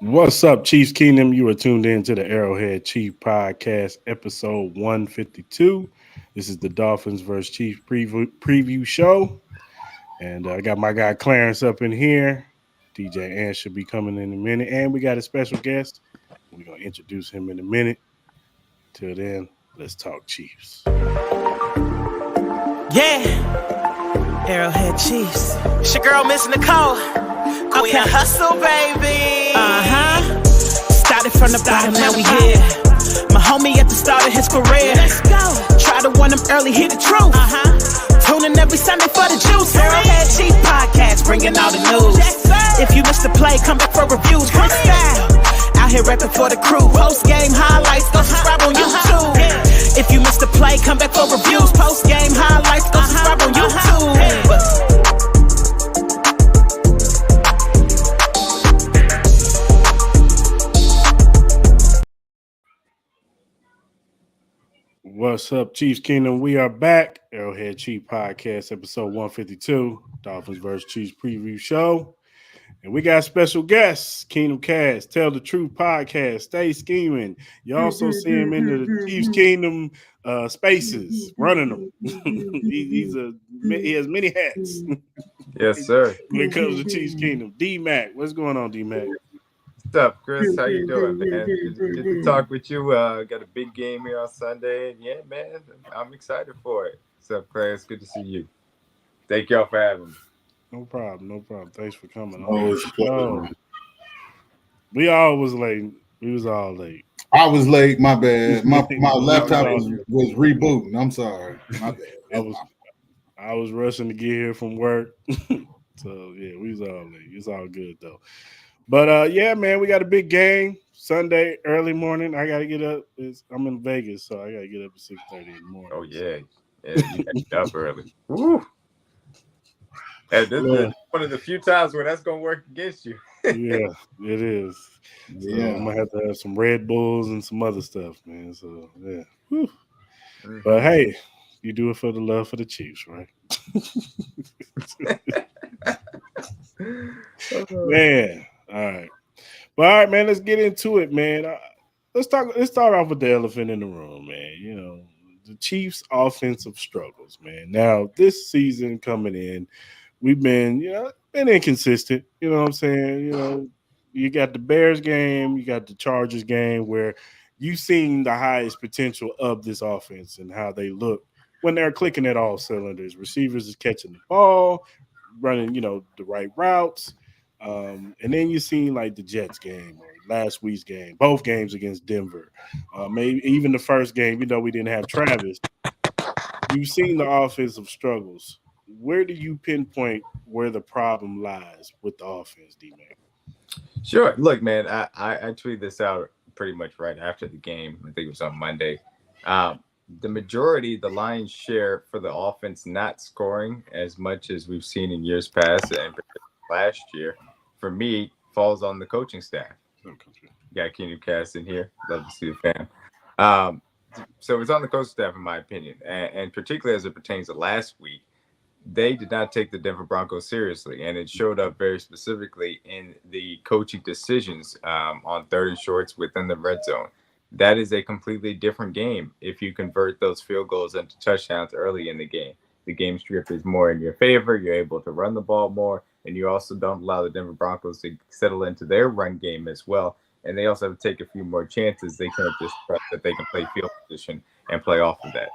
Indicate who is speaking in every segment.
Speaker 1: What's up, Chiefs Kingdom? You are tuned in to the Arrowhead Chief Podcast, episode 152. This is the Dolphins versus Chiefs preview show. And I got my guy Clarence up in here. DJ Ann should be coming in a minute. And we got a special guest. We're going to introduce him in a minute. Till then, let's talk Chiefs.
Speaker 2: Yeah, Arrowhead Chiefs. It's your girl, Miss Nicole. We in hustle, baby. Started from the bottom, now we here. My homie at the start of his career. Let's go. Try to win him early, hear the truth. Tuning every Sunday for the juice. Arrowhead Chief Podcast, bringing all the news. If you missed the play, come back for reviews. Quick style. Out here rapping for the crew. Post game highlights, go subscribe on YouTube. If you missed the play, come back for reviews. Post game highlights, go subscribe on YouTube.
Speaker 1: What's up, Chiefs Kingdom? We are back. Arrowhead Chief Podcast, episode 152. Dolphins versus Chiefs preview show. And we got special guests, Kingdom Kast, Tell the Truth podcast, Stay Scheming. You also see him in the Chiefs Kingdom spaces, running them. He has many hats.
Speaker 3: Yes, sir.
Speaker 1: When it comes to Chiefs Kingdom. Dmac, what's going on, Dmac?
Speaker 3: What's up, Chris? How you doing, man? Good to talk with you. Got a big game here on Sunday. And yeah, man, I'm excited for it. What's up, Clarence? Good to see you. Thank y'all for having me.
Speaker 1: No problem. Thanks for coming on. We all was late. We was all late.
Speaker 4: I was late. My bad. My laptop was rebooting. I'm sorry. My bad.
Speaker 1: I was rushing to get here from work. So yeah, we was all late. It's all good though. But yeah, man, we got a big game Sunday early morning. I gotta get up. I'm in Vegas, so I gotta get up at 6:30 in the morning.
Speaker 3: Oh yeah, you got to get up early. Woo. And this is one of the few times where that's gonna work against you.
Speaker 1: Yeah, it is. So yeah, I'm gonna have to have some Red Bulls and some other stuff, man. So yeah. Whew. But hey, you do it for the love for the Chiefs, right? Man, all right. But all right, man, let's get into it, man. Let's start off with the elephant in the room, man. You know, the Chiefs' offensive struggles, man. Now, this season coming in, we've been inconsistent. You know what I'm saying? You know, you got the Bears game, you got the Chargers game where you've seen the highest potential of this offense and how they look when they're clicking at all cylinders. Receivers is catching the ball, running, the right routes. And then you seen like the Jets game or last week's game, both games against Denver. Maybe even the first game, we didn't have Travis. You've seen the offensive struggles. Where do you pinpoint where the problem lies with the offense, D-Man?
Speaker 3: Sure. Look, man, I tweeted this out pretty much right after the game. I think it was on Monday. The majority, the lion's share for the offense not scoring as much as we've seen in years past and last year, for me, falls on the coaching staff. Got Kingdom Kast in here. Love to see the fam. So it's on the coaching staff, in my opinion, and particularly as it pertains to last week. They did not take the Denver Broncos seriously, and it showed up very specifically in the coaching decisions on third and shorts within the red zone. That is a completely different game if you convert those field goals into touchdowns early in the game. The game script is more in your favor. You're able to run the ball more, and you also don't allow the Denver Broncos to settle into their run game as well. And they also have to take a few more chances. They can't just trust that they can play field position and play off of that.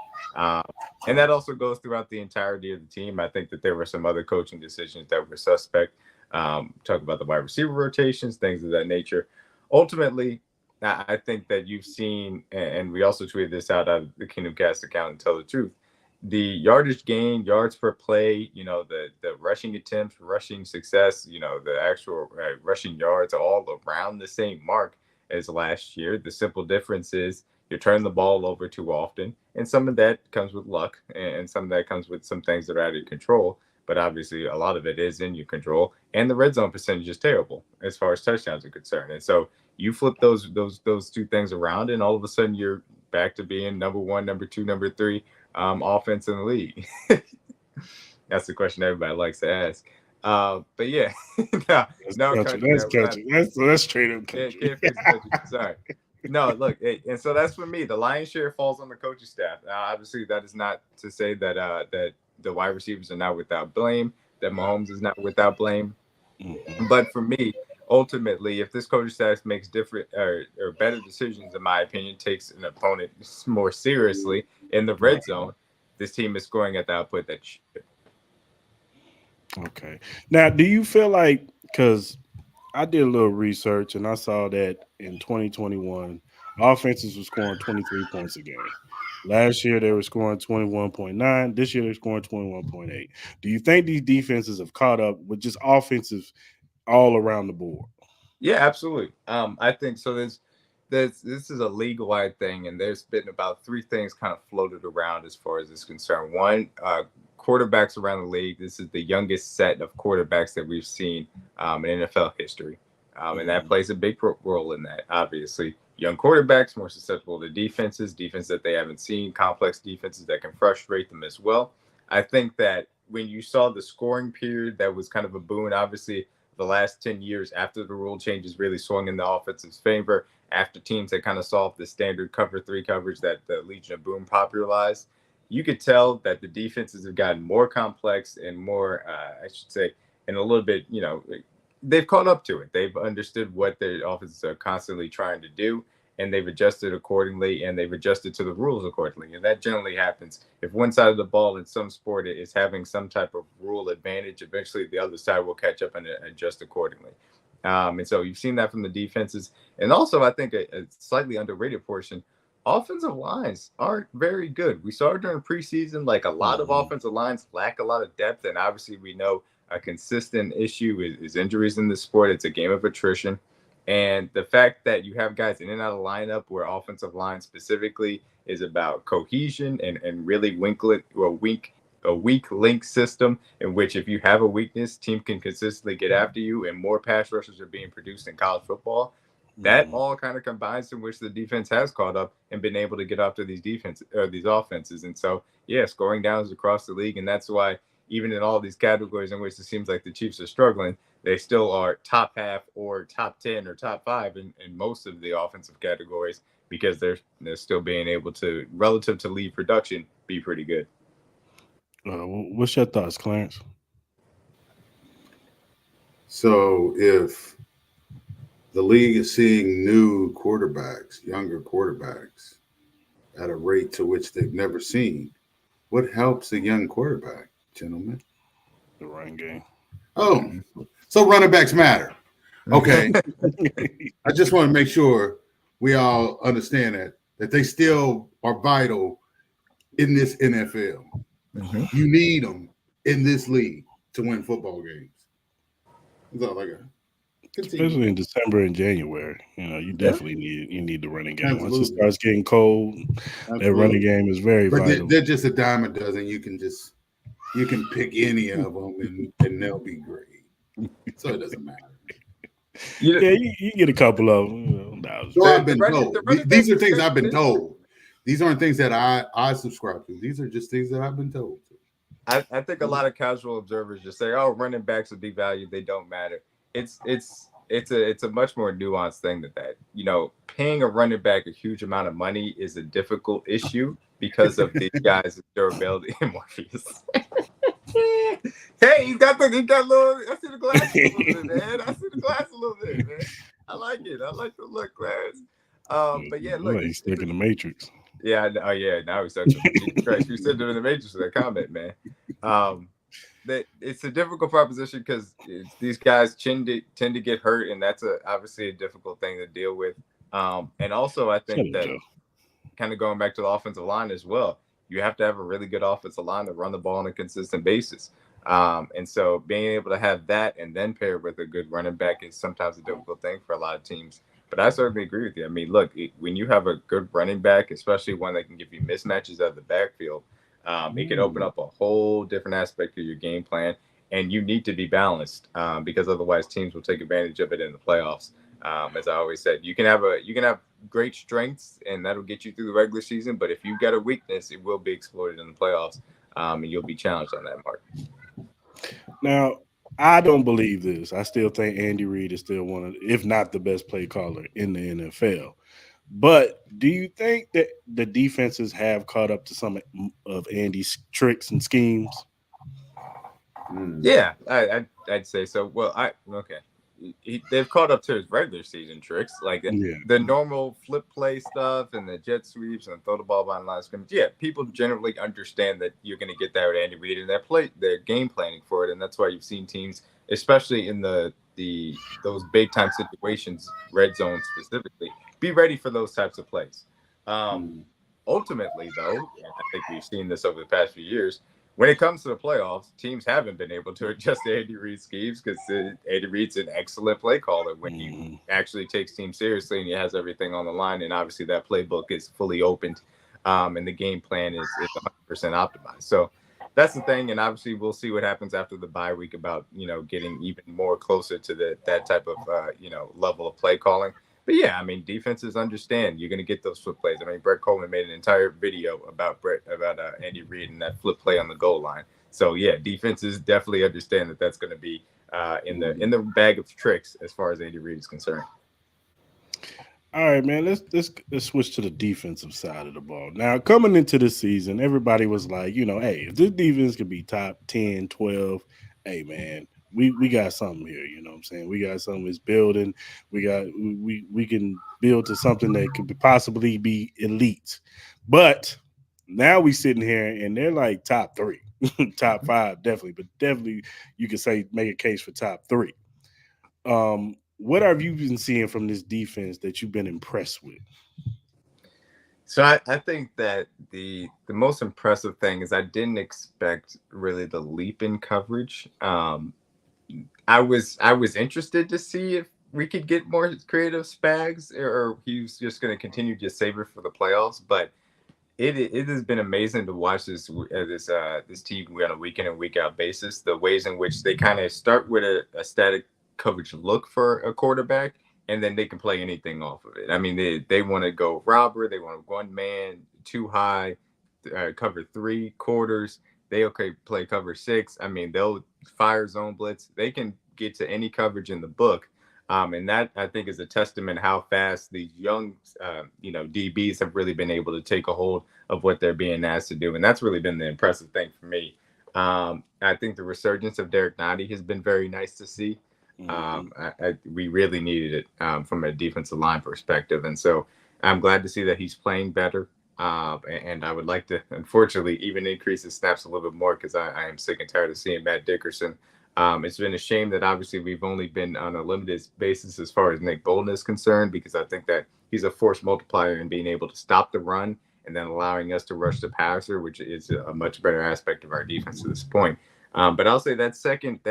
Speaker 3: And that also goes throughout the entirety of the team. I think that there were some other coaching decisions that were suspect. Talk about the wide receiver rotations, things of that nature. Ultimately, I think that you've seen, and we also tweeted this out of the Kingdom Kast account and Tell the Truth, the yardage gain, yards per play, the rushing attempts, rushing success, the actual rushing yards are all around the same mark as last year. The simple difference is you're turning the ball over too often, and some of that comes with luck, and some of that comes with some things that are out of your control. But obviously, a lot of it is in your control, and the red zone percentage is terrible as far as touchdowns are concerned. And so you flip those two things around, and all of a sudden you're back to being number one, number two, number three offense in the league. That's the question everybody likes to ask. But yeah, no, no country.
Speaker 1: That's country. That's straight up country.
Speaker 3: Can't fix the country. Sorry. No, look, and so that's for me. The lion's share falls on the coaching staff. Now, obviously, that is not to say that that the wide receivers are not without blame, that Mahomes is not without blame.
Speaker 1: Mhm.
Speaker 3: But for me, ultimately, if this coaching staff makes different or better decisions, in my opinion, takes an opponent more seriously in the red zone, this team is scoring at the output that should.
Speaker 1: Okay. Now, do you feel like, because I did a little research and I saw that in 2021, offenses were scoring 23 points a game. Last year they were scoring 21.9. This year they're scoring 21.8. Do you think these defenses have caught up with just offensive all around the board?
Speaker 3: Yeah, absolutely. I think so. This is a league-wide thing, and there's been about three things kind of floated around as far as this concerned. One, quarterbacks around the league. This is the youngest set of quarterbacks that we've seen in NFL history, and that plays a big role in that. Obviously, young quarterbacks more susceptible to defenses that they haven't seen, complex defenses that can frustrate them as well. I think that when you saw the scoring period, that was kind of a boon. Obviously, the last 10 years after the rule changes really swung in the offense's favor, after teams had kind of solved the standard cover three coverage that the Legion of Boom popularized, you could tell that the defenses have gotten more complex and more, I should say, and a little bit, they've caught up to it. They've understood what their offenses are constantly trying to do, and they've adjusted accordingly, and they've adjusted to the rules accordingly. And that generally happens. If one side of the ball in some sport is having some type of rule advantage, eventually the other side will catch up and adjust accordingly. And so you've seen that from the defenses. And also, I think a slightly underrated portion, offensive lines aren't very good. We saw during preseason, like a lot of offensive lines lack a lot of depth. And obviously, we know a consistent issue is injuries in this sport. It's a game of attrition. And the fact that you have guys in and out of lineup where offensive line specifically is about cohesion and really a weak link system in which if you have a weakness, team can consistently get after you, and more pass rushers are being produced in college football. That all kind of combines in which the defense has caught up and been able to get after these these offenses. And so, yeah, scoring downs across the league, and that's why even in all these categories in which it seems like the Chiefs are struggling, they still are top half or top 10 or top 5 in most of the offensive categories because they're still being able to, relative to lead production, be pretty good.
Speaker 1: What's your thoughts, Clarence?
Speaker 4: So if the league is seeing new quarterbacks, younger quarterbacks, at a rate to which they've never seen, what helps a young quarterback, gentlemen?
Speaker 1: The run game.
Speaker 4: Oh, so running backs matter. Okay. I just want to make sure we all understand that they still are vital in this NFL. Mm-hmm. You need them in this league to win football games. That's all I got. Continue.
Speaker 1: Especially in December and January, you definitely need the running game.
Speaker 4: Absolutely.
Speaker 1: Once it starts getting cold, that running game is very vital.
Speaker 4: They're just a dime a dozen. You can pick any of them and they'll be great. So it doesn't matter.
Speaker 1: You get a couple of them.
Speaker 4: So I've been told. These are things I've been told. These aren't things that I subscribe to. These are just things that I've been told.
Speaker 3: I think a lot of casual observers just say, "Oh, running backs are devalued; they don't matter." It's a much more nuanced thing than that. Paying a running back a huge amount of money is a difficult issue because of these guys' durability and Morpheus. Hey, he got little. I see the glass a little bit, man. Man. I like it. I like the look, Clarence. But yeah, look,
Speaker 1: he's stuck in the Matrix.
Speaker 3: Yeah. Oh yeah. Now he's stuck in the Matrix. You said in the Matrix with that comment, man. That it's a difficult proposition because these guys tend to get hurt, and that's obviously a difficult thing to deal with. And also, I think that kind of going back to the offensive line as well, you have to have a really good offensive line to run the ball on a consistent basis. And so being able to have that and then pair with a good running back is sometimes a difficult thing for a lot of teams. But I certainly agree with you. I mean, look, when you have a good running back, especially one that can give you mismatches out of the backfield, it can open up a whole different aspect of your game plan. And you need to be balanced because otherwise teams will take advantage of it in the playoffs. As I always said, you can have great strengths and that'll get you through the regular season. But if you've got a weakness, it will be exploited in the playoffs and you'll be challenged on that mark.
Speaker 1: Now, I don't believe this. I still think Andy Reid is still one of, if not the best play caller in the NFL. But do you think that the defenses have caught up to some of Andy's tricks and schemes?
Speaker 3: Yeah, I'd say so. Well, okay. They've caught up to his regular season tricks, like
Speaker 1: Yeah.
Speaker 3: the normal flip play stuff and the jet sweeps and throw the ball behind the line of scrimmage. Yeah, people generally understand that you're going to get that with Andy Reid, and they're game planning for it, and that's why you've seen teams, especially in those big time situations, red zone specifically, be ready for those types of plays. Ultimately, though, and I think we've seen this over the past few years, when it comes to the playoffs, teams haven't been able to adjust to Andy Reid's schemes because Andy Reid's an excellent play caller when he actually takes teams seriously and he has everything on the line. And obviously that playbook is fully opened and the game plan is 100% optimized. So that's the thing. And obviously we'll see what happens after the bye week about, getting even more closer to that type of, level of play calling. But yeah, I mean, defenses understand you're going to get those flip plays. I mean, Brett Coleman made an entire video about Andy Reid and that flip play on the goal line. So yeah, defenses definitely understand that that's going to be in the bag of tricks as far as Andy Reid is concerned.
Speaker 1: All right, man. Let's switch to the defensive side of the ball. Now, coming into the season, everybody was like, hey, if this defense could be top 10, 12, hey, man, we got something here. You know what I'm saying? We got something that's building. We can build to something that could possibly be elite. But now we sitting here and they're like top 3, top 5, definitely. But definitely you could say make a case for top 3. What have you been seeing from this defense that you've been impressed with?
Speaker 3: So I think that the most impressive thing is I didn't expect really the leap in coverage. I was interested to see if we could get more creative Spags or he was just going to continue to save it for the playoffs. But it has been amazing to watch this team on a week in and week out basis. The ways in which they kind of start with a static coverage look for a quarterback, and then they can play anything off of it. I mean, they want to go robber, they want one man, too high, cover 3 quarters. They play cover 6. I mean, they'll fire zone blitz. They can get to any coverage in the book. And that I think is a testament how fast these young, DBs have really been able to take a hold of what they're being asked to do. And that's really been the impressive thing for me. I think the resurgence of Derek Nottie has been very nice to see. We really needed it from a defensive line perspective. And so I'm glad to see that he's playing better. And I would like to, unfortunately, even increase his snaps a little bit more because I am sick and tired of seeing Matt Dickerson. It's been a shame that obviously we've only been on a limited basis as far as Nick Bolton is concerned, because I think that he's a force multiplier in being able to stop the run and then allowing us to rush the passer, which is a much better aspect of our defense to this point. But I'll say that second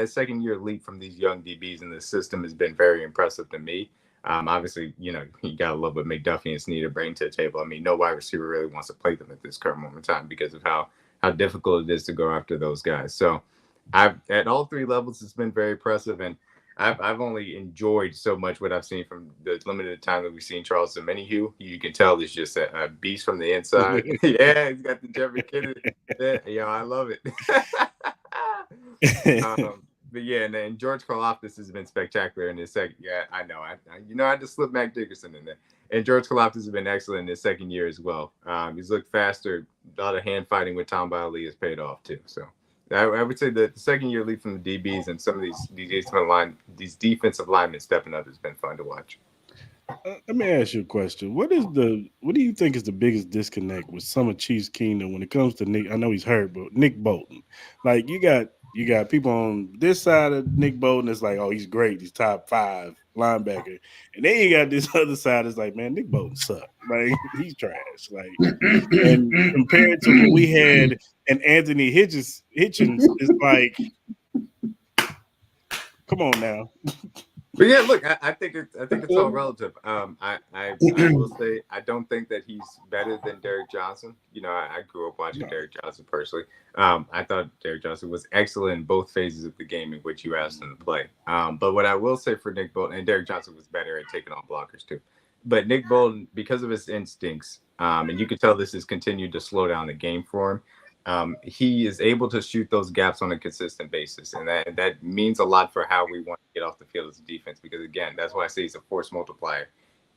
Speaker 3: year leap from these young DBs in the system has been very impressive to me. Obviously, you got to love what McDuffie and Snead are bringing to the table. I mean, no wide receiver really wants to play them at this current moment in time because of how difficult it is to go after those guys. So at all 3 levels, it's been very impressive. And I've only enjoyed so much what I've seen from the limited time that we've seen Charles Dominigue. You can tell he's just a beast from the inside. Yeah, he's got the Jeffrey Kennedy. Yeah, I love it. But yeah, and then George Karlaftis has been spectacular in his second. Yeah, I know. I had to slip Mac Dickerson in there. And George Karlaftis has been excellent in his second year as well. He's looked faster. A lot of hand fighting with Tom Biley has paid off too. So I would say the second year lead from the DBs and some of these defensive linemen stepping up has been fun to watch.
Speaker 1: Let me ask you a question. What do you think is the biggest disconnect with some of Chiefskingdom when it comes to Nick? I know he's hurt, but Nick Bolton. Like you got people on this side of Nick Bolton that's like, oh, he's great, he's top 5 linebacker, and then you got this other side that's like, man, Nick Bolton sucks. Like he's trash. Like, and compared to what we had and Anthony Hitchens, is like, come on now.
Speaker 3: But yeah, look, I think it's all relative. I will say I don't think that he's better than Derek Johnson. I grew up watching Derek Johnson personally. I thought Derek Johnson was excellent in both phases of the game in which you asked him to play. But what I will say for Nick Bolton, and Derek Johnson was better at taking on blockers too. But Nick Bolton, because of his instincts, and you could tell this has continued to slow down the game for him. he is able to shoot those gaps on a consistent basis, and that means a lot for how we want to get off the field as a defense. Because again, that's why I say he's a force multiplier.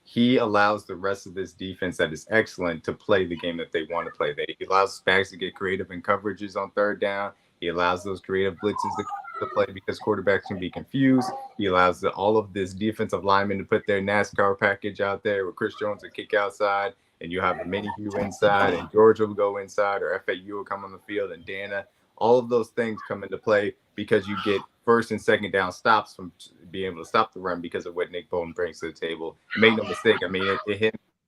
Speaker 3: He allows the rest of this defense that is excellent to play the game that they want to play. He allows backs to get creative in coverages on third down. He allows those creative blitzes to play because quarterbacks can be confused. He allows all of this defensive linemen to put their NASCAR package out there with Chris Jones to kick outside, and you have a mini Hugh inside, and Georgia will go inside, or FAU will come on the field, and Dana. All of those things come into play because you get first and second down stops from being able to stop the run because of what Nick Bolton brings to the table. And make no mistake, I mean,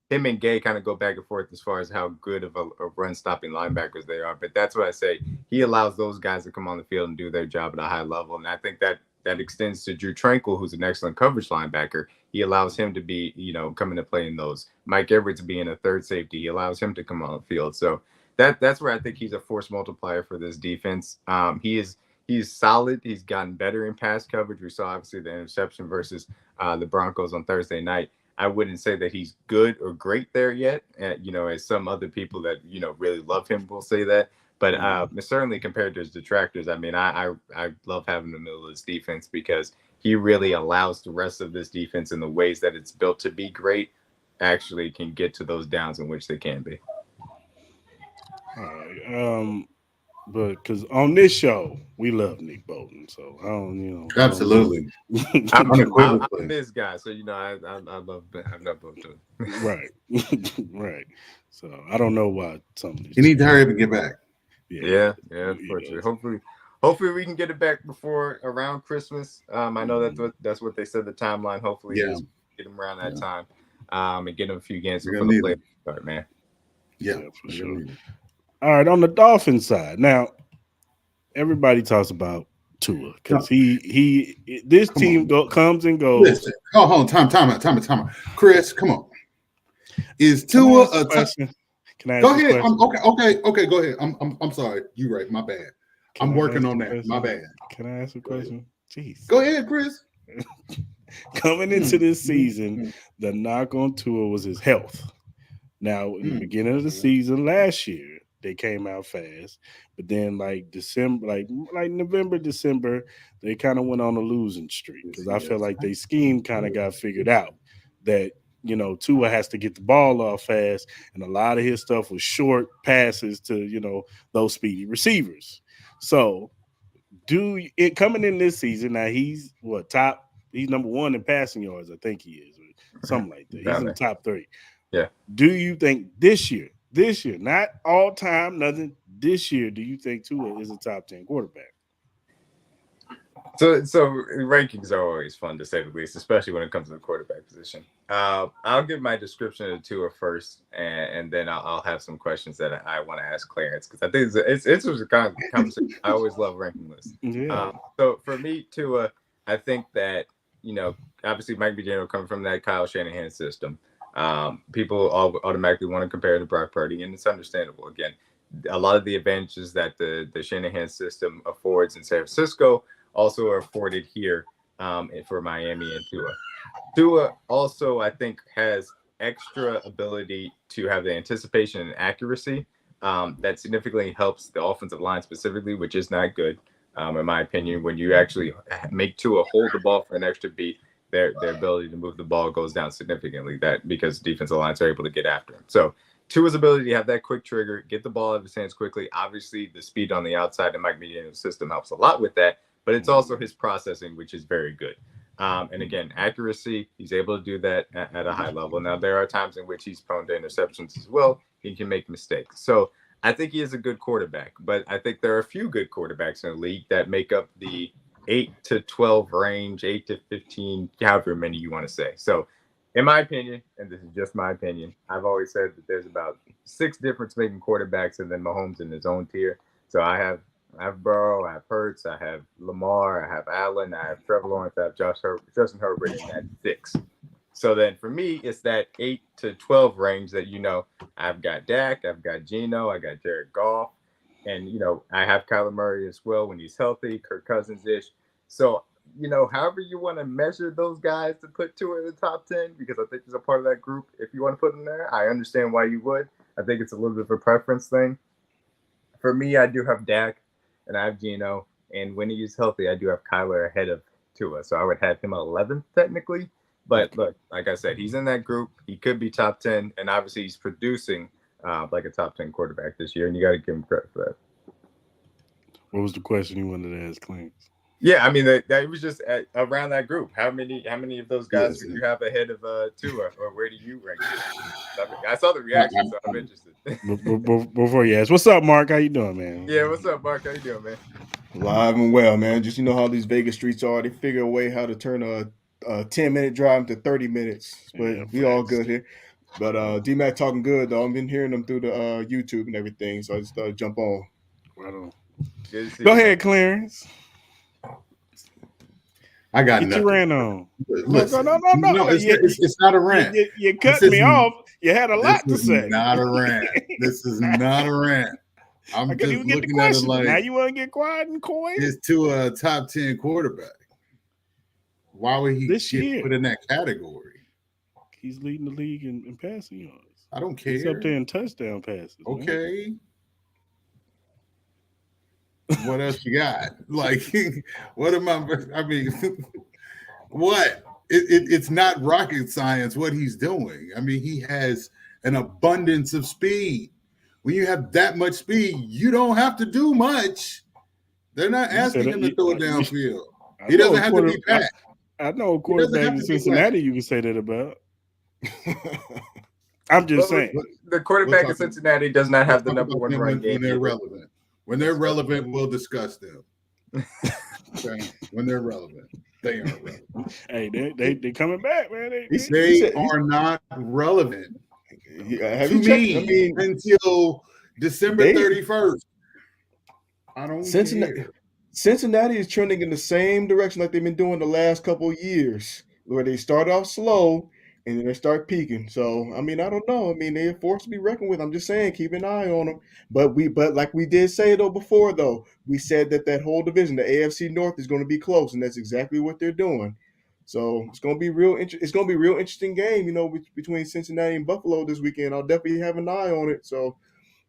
Speaker 3: him and Gay kind of go back and forth as far as how good of a run-stopping linebackers they are. But that's what I say. He allows those guys to come on the field and do their job at a high level. And I think that extends to Drew Tranquil, who's an excellent coverage linebacker. He allows him to be, coming to play in those. Mike Everett's being a third safety. He allows him to come on the field. So that's where I think he's a force multiplier for this defense. He's solid. He's gotten better in pass coverage. We saw obviously the interception versus the Broncos on Thursday night. I wouldn't say that he's good or great there yet, as some other people that, really love him will say that. But certainly compared to his detractors, I mean, I love having the middle of this defense because he really allows the rest of this defense in the ways that it's built to be great actually can get to those downs in which they can be.
Speaker 1: All right. But because on this show, we love Nick Bolton. So I don't,
Speaker 4: Absolutely.
Speaker 3: I'm this guy. So, I love Bolton.
Speaker 1: Right. Right. So I don't know why some of these.
Speaker 4: You need to hurry up and get back.
Speaker 3: Yeah, unfortunately. Hopefully we can get it back before around Christmas. I know that's what they said the timeline. Hopefully get them around that time. And get them a few games before the play start, man.
Speaker 4: Yeah,
Speaker 1: for sure. All right, on the Dolphins side, now everybody talks about Tua because this team comes and goes.
Speaker 4: Listen, hold on, time out. Chris, come on. Is Tua a
Speaker 1: question? Can I ask
Speaker 4: go ahead?
Speaker 1: Okay,
Speaker 4: go ahead. I'm sorry. You right. My bad. I'm working on that. My bad.
Speaker 1: Can I ask a question? Jeez.
Speaker 4: Go ahead, Chris.
Speaker 1: Coming into this season, the knock on Tua was his health. Now, in the beginning of the season last year, they came out fast, but then like November, December, they kind of went on a losing streak because I feel like their scheme kind of got figured out that Tua has to get the ball off fast, and a lot of his stuff was short passes to those speedy receivers. So, coming in this season now, he's he's number one in passing yards, I think he is, or something like that. He's in the top 3.
Speaker 3: Yeah.
Speaker 1: Do you think this year, not all time, nothing, this year, do you think Tua is a top 10 quarterback?
Speaker 3: So rankings are always fun to say the least, especially when it comes to the quarterback position. I'll give my description of Tua first, and then I'll have some questions that I want to ask Clarence because I think it's a kind of conversation. I always love ranking lists.
Speaker 1: Yeah.
Speaker 3: So for me, Tua, I think that obviously Mike McDaniel coming from that Kyle Shanahan system. People automatically want to compare to Brock Purdy, and it's understandable. Again, a lot of the advantages that the Shanahan system affords in San Francisco also are afforded here for Miami and Tua. Tua also, I think, has extra ability to have the anticipation and accuracy that significantly helps the offensive line specifically, which is not good, in my opinion. When you actually make Tua hold the ball for an extra beat, their ability to move the ball goes down significantly. That because defensive lines are able to get after him. So Tua's ability to have that quick trigger, get the ball out of his hands quickly. Obviously, the speed on the outside in Mike McDaniel's system helps a lot with that, but it's also his processing, which is very good. And again, accuracy, he's able to do that at a high level. Now, there are times in which he's prone to interceptions as well. He can make mistakes. So I think he is a good quarterback, but I think there are a few good quarterbacks in the league that make up the 8 to 12 range, 8 to 15, however many you want to say. So in my opinion, and this is just my opinion, I've always said that there's about 6 difference-making quarterbacks and then Mahomes in his own tier. So I have Burrow, I have Hurts, I have Lamar, I have Allen, I have Trevor Lawrence, I have Justin Herbert in that 6. So then for me, it's that 8 to 12 range that, I've got Dak, I've got Geno, I got Jared Goff, and, I have Kyler Murray as well when he's healthy, Kirk Cousins-ish. So, however you want to measure those guys to put Tua in the top 10, because I think he's a part of that group. If you want to put him there, I understand why you would. I think it's a little bit of a preference thing. for me, I do have Dak, and I have Geno, and when he is healthy, I do have Kyler ahead of Tua. So I would have him 11th technically. But look, like I said, he's in that group. He could be top 10, and obviously he's producing like a top 10 quarterback this year, and you got to give him credit for that.
Speaker 1: What was the question you wanted to ask, Clarence?
Speaker 3: Yeah, I mean that was just around that group. How many of those guys would you have ahead of Tua, or where do you rank it? I saw the reaction, so I'm interested.
Speaker 1: Before you ask, what's up, Mark? How you doing, man?
Speaker 3: Yeah, what's up, Mark? How you doing, man?
Speaker 5: Live and well, man. Just how these Vegas streets are. They figure a way how to turn a 10-minute drive to 30 minutes. But we all good here. But Dmac talking good though. I've been hearing them through the YouTube and everything, so I just thought I'd jump on.
Speaker 1: Right on.
Speaker 3: Go
Speaker 1: ahead, Clarence.
Speaker 4: I got
Speaker 1: Get
Speaker 4: nothing.
Speaker 1: your rant on.
Speaker 4: Listen,
Speaker 1: no.
Speaker 4: It's not a rant.
Speaker 1: You cut me off. You had a lot to say.
Speaker 4: Not a rant. This is not a rant. I'm just looking at it like,
Speaker 1: now you want to get quiet and coy?
Speaker 4: It's to a top 10 quarterback. Why would he get put in that category?
Speaker 1: He's leading the league in passing yards.
Speaker 4: I don't care.
Speaker 1: He's up there in touchdown passes.
Speaker 4: Okay. What else you got? Like, what am I mean, what? It's not rocket science what he's doing. I mean, he has an abundance of speed. When you have that much speed, you don't have to do much. They're not asking him to throw it downfield. He doesn't have to be packed.
Speaker 1: I know a quarterback in Cincinnati you can say that about. I'm just saying.
Speaker 3: The quarterback in Cincinnati does not have the number one run game.
Speaker 4: When they're relevant. When they're relevant, we'll discuss them. Okay? When they're relevant. They aren't relevant.
Speaker 1: Hey, they coming back, man.
Speaker 4: They are not relevant.
Speaker 5: Have
Speaker 4: to
Speaker 5: you
Speaker 4: me,
Speaker 5: checked? I mean,
Speaker 4: until December 31st. I don't care.
Speaker 5: Cincinnati is trending in the same direction like they've been doing the last couple of years, where they start off slow and then they start peaking. So, I mean, I don't know. I mean, they're forced to be reckoned with. I'm just saying, keep an eye on them. But like we did say before, we said that whole division, the AFC North, is going to be close, and that's exactly what they're doing. So it's going to be it's going to be a real interesting game, between Cincinnati and Buffalo this weekend. I'll definitely have an eye on it. So,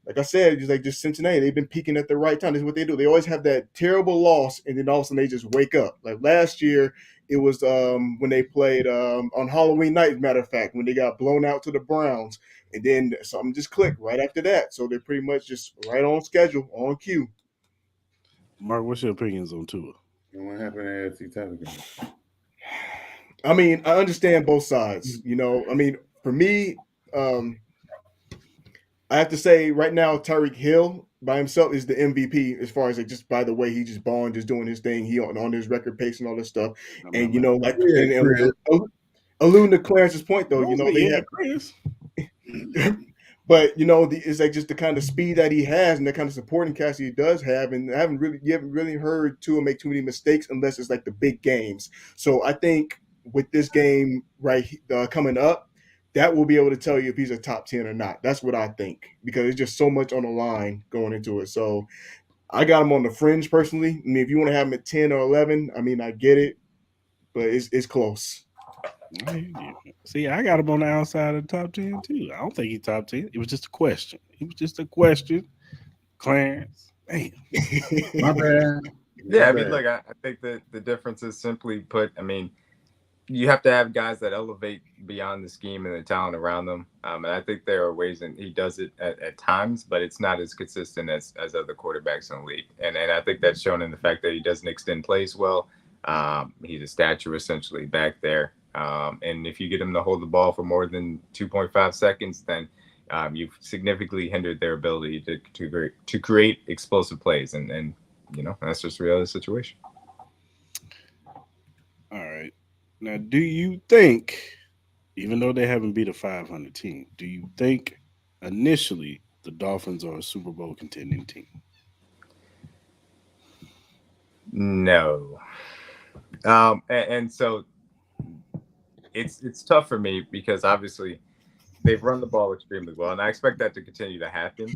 Speaker 5: like I said, just Cincinnati, they've been peaking at the right time. This is what they do. They always have that terrible loss, and then all of a sudden they just wake up. Like last year, it was when they played on Halloween night, as a matter of fact, when they got blown out to the Browns. And then something just clicked right after that. So they're pretty much just right on schedule, on cue.
Speaker 1: Mark, what's your opinions on Tua?
Speaker 4: What happened to AFC title?
Speaker 5: I mean, I understand both sides. I mean, for me, I have to say right now, Tyreek Hill by himself is the MVP as far as just by the way he just balling, just doing his thing. He on his record pace and all this stuff. And alluding to Clarence's point though, they have Chris. But it's like just the kind of speed that he has and the kind of supporting cast he does have, and you haven't really heard Tua make too many mistakes unless it's like the big games. So I think with this game coming up, that will be able to tell you if he's a top 10 or not. That's what I think, because it's just so much on the line going into it. So I got him on the fringe personally. I mean, if you want to have him at 10 or 11, I mean, I get it, but it's close.
Speaker 1: See, I got him on the outside of the top 10 too. I don't think he's top 10. It was just a question. Clarence. Damn.
Speaker 4: My bad.
Speaker 3: Yeah, I mean, look, I think that the difference is simply put, I mean, you have to have guys that elevate beyond the scheme and the talent around them. And I think there are ways, and he does it at times, but it's not as consistent as other quarterbacks in the league. And I think that's shown in the fact that he doesn't extend plays well. He's a stature essentially back there. And if you get him to hold the ball for more than 2.5 seconds, then you've significantly hindered their ability to create explosive plays. And that's just the reality of the situation.
Speaker 1: All right. Now, do you think, even though they haven't beat a 500 team, do you think initially the Dolphins are a Super Bowl contending team?
Speaker 3: No. And so it's tough for me because obviously they've run the ball extremely well, and I expect that to continue to happen.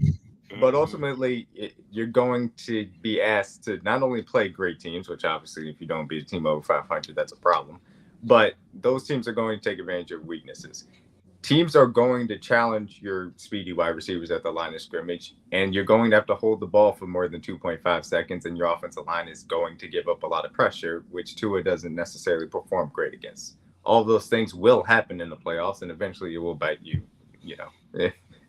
Speaker 3: But ultimately, you're going to be asked to not only play great teams, which obviously if you don't beat a team over 500, that's a problem. But those teams are going to take advantage of weaknesses. teams are going to challenge your speedy wide receivers at the line of scrimmage, and you're going to have to hold the ball for more than 2.5 seconds, and your offensive line is going to give up a lot of pressure, which Tua doesn't necessarily perform great against. All those things will happen in the playoffs, and eventually it will bite you,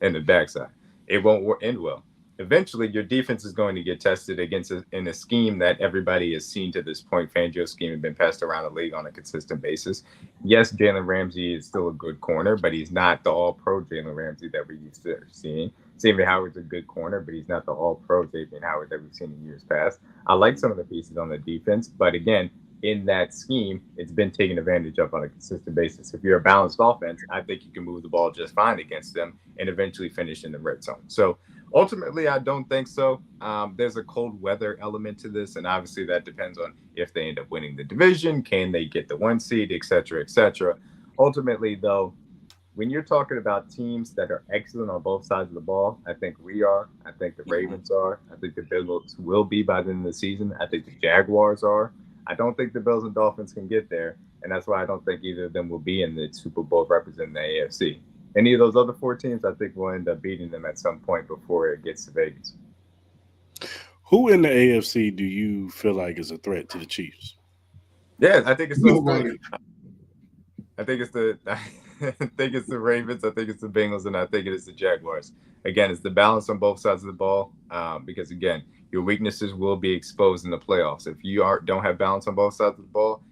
Speaker 3: in the backside. It won't end well. Eventually, your defense is going to get tested in a scheme that everybody has seen to this point. Fangio's scheme has been passed around the league on a consistent basis. Yes, Jalen Ramsey is still a good corner, but he's not the all-pro Jalen Ramsey that we're used to seeing. Xavier Howard's a good corner, but he's not the all-pro Xavier Howard that we've seen in years past. I like some of the pieces on the defense, but again, in that scheme, it's been taken advantage of on a consistent basis. If you're a balanced offense, I think you can move the ball just fine against them and eventually finish in the red zone. So ultimately, I don't think so. There's a cold weather element to this, and obviously that depends on if they end up winning the division, can they get the 1 seed, et cetera, et cetera. Ultimately, though, when you're talking about teams that are excellent on both sides of the ball, I think we are. I think the Ravens are. I think the Bills will be by the end of the season. I think the Jaguars are. I don't think the Bills and Dolphins can get there, and that's why I don't think either of them will be in the Super Bowl representing the AFC. Any of those other 4 teams, I think we'll end up beating them at some point before it gets to Vegas.
Speaker 1: Who in the AFC do you feel like is a threat to the Chiefs?
Speaker 3: Yeah, I think it's those
Speaker 4: Nobody.
Speaker 3: three. I think it's the Ravens, I think it's the Bengals, and I think it is the Jaguars. Again, it's the balance on both sides of the ball, because again, your weaknesses will be exposed in the playoffs. If you don't have balance on both sides of the ball,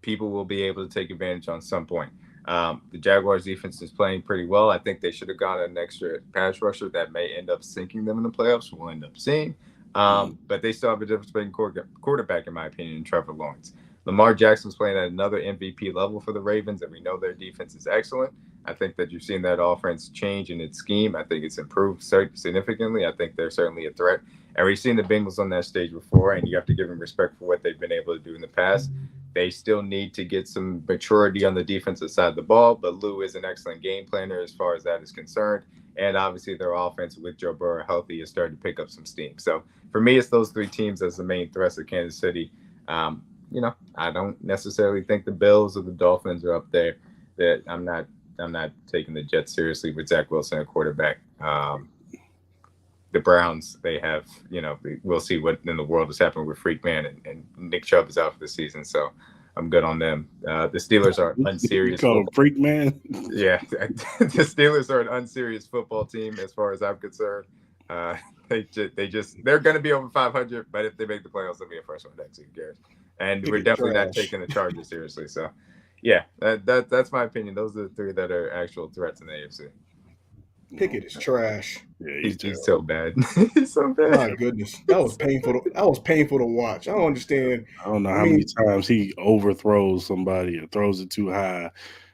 Speaker 3: people will be able to take advantage on some point. The Jaguars defense is playing pretty well. I think they should have got an extra pass rusher that may end up sinking them in the playoffs. We'll end up seeing. But they still have a difference-making quarterback, in my opinion, in Trevor Lawrence. Lamar Jackson's playing at another MVP level for the Ravens, and we know their defense is excellent. I think that you've seen that offense change in its scheme. I think it's improved significantly. I think they're certainly a threat. And we've seen the Bengals on that stage before, and you have to give them respect for what they've been able to do in the past. They still need to get some maturity on the defensive side of the ball, but Lou is an excellent game planner as far as that is concerned. And obviously their offense with Joe Burrow healthy is starting to pick up some steam. So for me, it's those 3 teams as the main threats of Kansas City. I don't necessarily think the Bills or the Dolphins are up there. That I'm not taking the Jets seriously with Zach Wilson at quarterback. The Browns, they have, we'll see what in the world is happening with Freak Man, and Nick Chubb is out for the season, so I'm good on them. The Steelers are an unserious.
Speaker 1: You call him Freak Man?
Speaker 3: Yeah, the Steelers are an unserious football team as far as I'm concerned. They're going to be over 500, but if they make the playoffs, they'll be a first one next year, Garrett. And we're definitely not taking the Chargers seriously. So, yeah, that's my opinion. Those are the 3 that are actual threats in the AFC.
Speaker 5: Pickett is trash.
Speaker 1: Yeah,
Speaker 3: He's so bad. He's so bad.
Speaker 5: My goodness, that was painful to watch. I don't understand.
Speaker 1: I don't know how many times he overthrows somebody or throws it too high,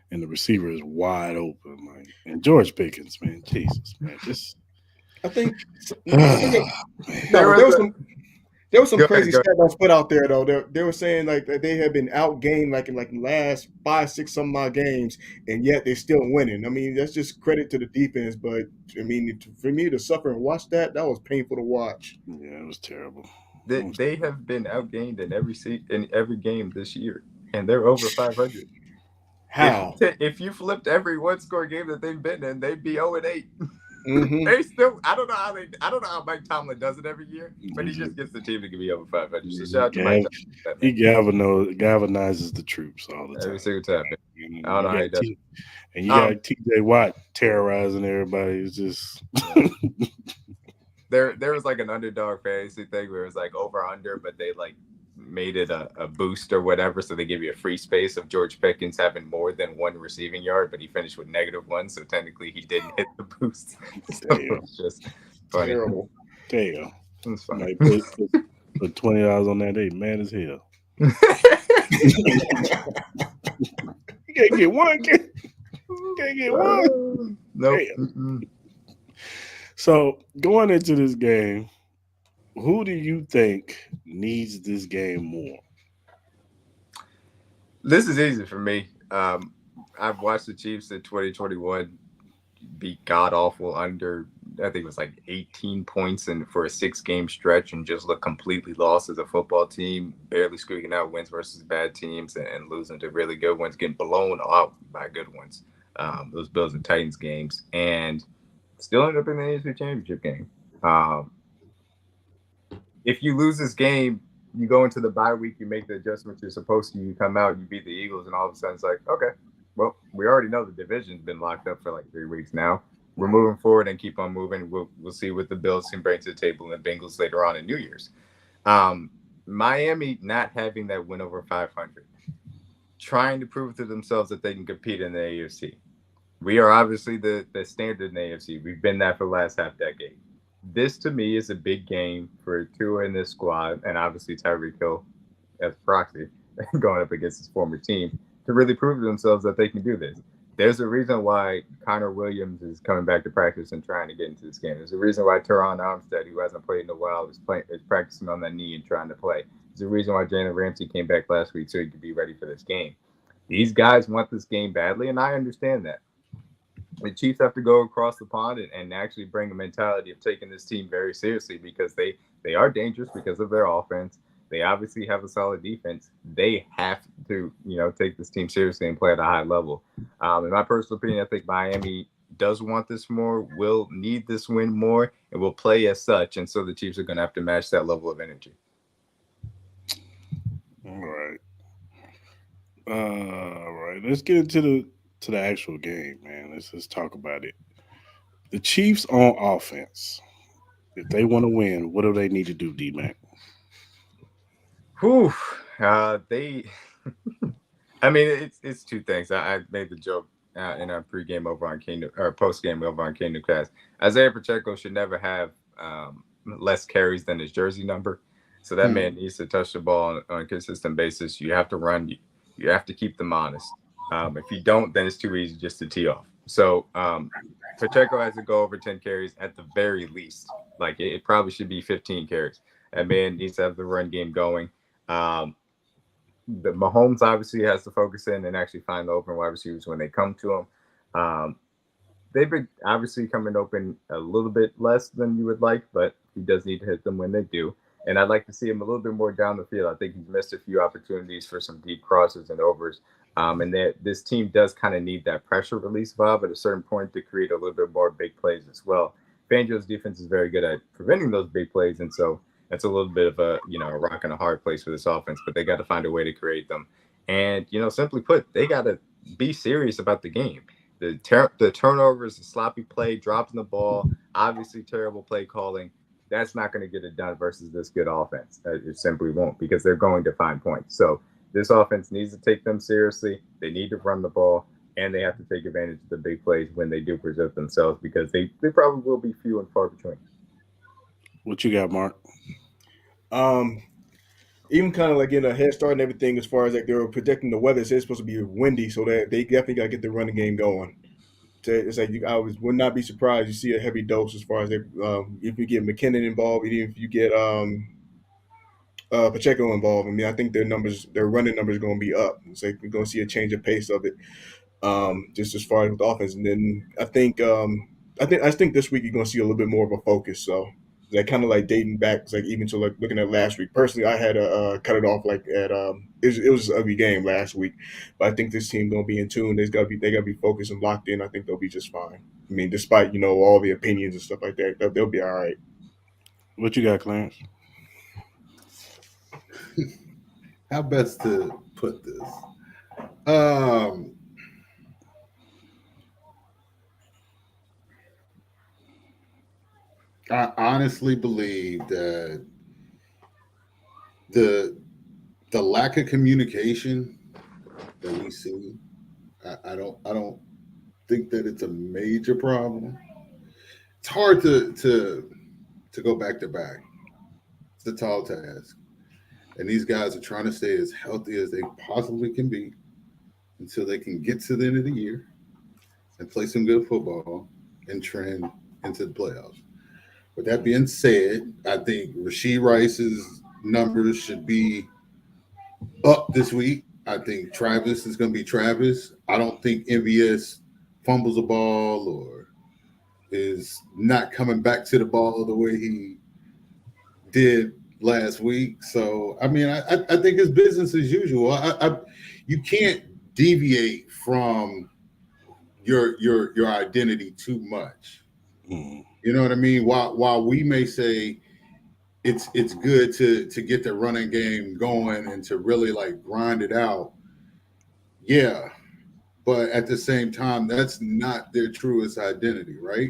Speaker 1: and the receiver is wide open. And George Pickens, man, Jesus, man,
Speaker 5: I think there was some crazy stats put out there though. They were saying like that they have been outgained in the last 5, 6 some odd games, and yet they're still winning. I mean, that's just credit to the defense. But I mean, for me to suffer and watch that was painful to watch.
Speaker 1: Yeah, it was terrible.
Speaker 3: They have been outgained in every game this year, and they're over 500.
Speaker 5: How?
Speaker 3: If you flipped every 1-score game that they've been in, they'd be 0-8.
Speaker 5: Mm-hmm.
Speaker 3: They still. I don't know how Mike Tomlin does it every year, but he just gets the team to be over 500. So shout out to Mike Tomlin.
Speaker 1: He galvanizes the troops all the time.
Speaker 3: Every single time. I don't know how he does it.
Speaker 1: And you got TJ Watt terrorizing everybody. It's just
Speaker 3: there was like an underdog fantasy thing where it was like over under, but they like made it a boost or whatever, so they give you a free space of George Pickens having more than 1 receiving yard, but he finished with -1, so technically he didn't hit the boost. So it's just funny.
Speaker 5: Terrible.
Speaker 1: Damn.
Speaker 3: It's funny.
Speaker 1: Put $20 on that day, man as hell. You can't get one. Can't get one.
Speaker 3: Nope.
Speaker 1: So going into this game, who do you think needs this game more?
Speaker 3: This is easy for me. I've watched the Chiefs in 2021 be god awful under, I think it was like 18 points for a 6-game stretch, and just look completely lost as a football team, barely squeaking out wins versus bad teams and losing to really good ones, getting blown out by good ones. those Bills and Titans games, and still ended up in the AFC Championship game. If you lose this game, you go into the bye week, you make the adjustments you're supposed to, you come out, you beat the Eagles, and all of a sudden it's like, okay, well, we already know the division's been locked up for like 3 weeks now. We're moving forward and keep on moving. We'll see what the Bills can bring to the table and the Bengals later on in New Year's. Miami not having that win over 500, trying to prove to themselves that they can compete in the AFC. We are obviously the standard in the AFC. We've been that for the last half decade. This to me is a big game for Tua in this squad, and obviously Tyreek Hill as proxy going up against his former team to really prove to themselves that they can do this. There's a reason why Connor Williams is coming back to practice and trying to get into this game. There's a reason why Teron Armstead, who hasn't played in a while, is practicing on that knee and trying to play. There's a reason why Jalen Ramsey came back last week so he could be ready for this game. These guys want this game badly, and I understand that. The Chiefs have to go across the pond and actually bring a mentality of taking this team very seriously because they are dangerous because of their offense. They obviously have a solid defense. They have to, take this team seriously and play at a high level. In my personal opinion, I think Miami does want this more, will need this win more, and will play as such. And so the Chiefs are going to have to match that level of energy.
Speaker 1: All right. Let's get into the actual game, man. Let's talk about it. The Chiefs on offense, if they want to win, what do they need to do, Dmac?
Speaker 3: Whew. It's two things. I made the joke in our pregame over on Kingdom or postgame over on Kingdom Kast. Isaiah Pacheco should never have less carries than his jersey number. So that man needs to touch the ball on a consistent basis. You have to run. You have to keep them honest. If you don't, then it's too easy just to tee off. So Pacheco has to go over 10 carries at the very least. Like it probably should be 15 carries. That man needs to have the run game going. The Mahomes obviously has to focus in and actually find the open wide receivers when they come to him. They've been obviously coming open a little bit less than you would like, but he does need to hit them when they do. And I'd like to see him a little bit more down the field. I think he's missed a few opportunities for some deep crosses and overs. And that this team does kind of need that pressure release valve at a certain point to create a little bit more big plays as well. Fangio's defense is very good at preventing those big plays, and so that's a little bit of a a rock and a hard place for this offense. But they got to find a way to create them. And simply put, they got to be serious about the game. The turnovers, the sloppy play, dropping the ball, obviously terrible play calling. That's not going to get it done versus this good offense. It simply won't, because they're going to find points. So this offense needs to take them seriously. They need to run the ball, and they have to take advantage of the big plays when they do present themselves, because they probably will be few and far between.
Speaker 1: What you got, Mark?
Speaker 5: Even kind of like in a head start and everything, as far as like they were predicting the weather, it's supposed to be windy, so that they definitely got to get the running game going. So it's like I would not be surprised you see a heavy dose as far as if you get McKinnon involved, even if you get Pacheco involved. I mean, I think their running numbers are going to be up. It's like we're going to see a change of pace of it, just as far as with the offense. And then I think this week you're going to see a little bit more of a focus. So like kind of like dating back, it's like even to like looking at last week. Personally, I had to cut it off like at it was an ugly game last week, but I think this team gonna be in tune. They gotta be focused and locked in. I think they'll be just fine. I mean, despite all the opinions and stuff like that, they'll be all right.
Speaker 1: What you got, Clarence?
Speaker 4: How best to put this? I honestly believe that the lack of communication that we see, I don't think that it's a major problem. It's hard to go back to back. It's a tall task, and these guys are trying to stay as healthy as they possibly can be until they can get to the end of the year and play some good football and trend into the playoffs. With that being said, I think Rashee Rice's numbers should be up this week. I think Travis is going to be Travis. I don't think MVS fumbles a ball or is not coming back to the ball the way he did last week. So, I mean, I think it's business as usual. You can't deviate from your identity too much.
Speaker 1: Mm.
Speaker 4: You know what I mean? While we may say it's good to get the running game going and to really like grind it out, yeah. But at the same time, that's not their truest identity, right?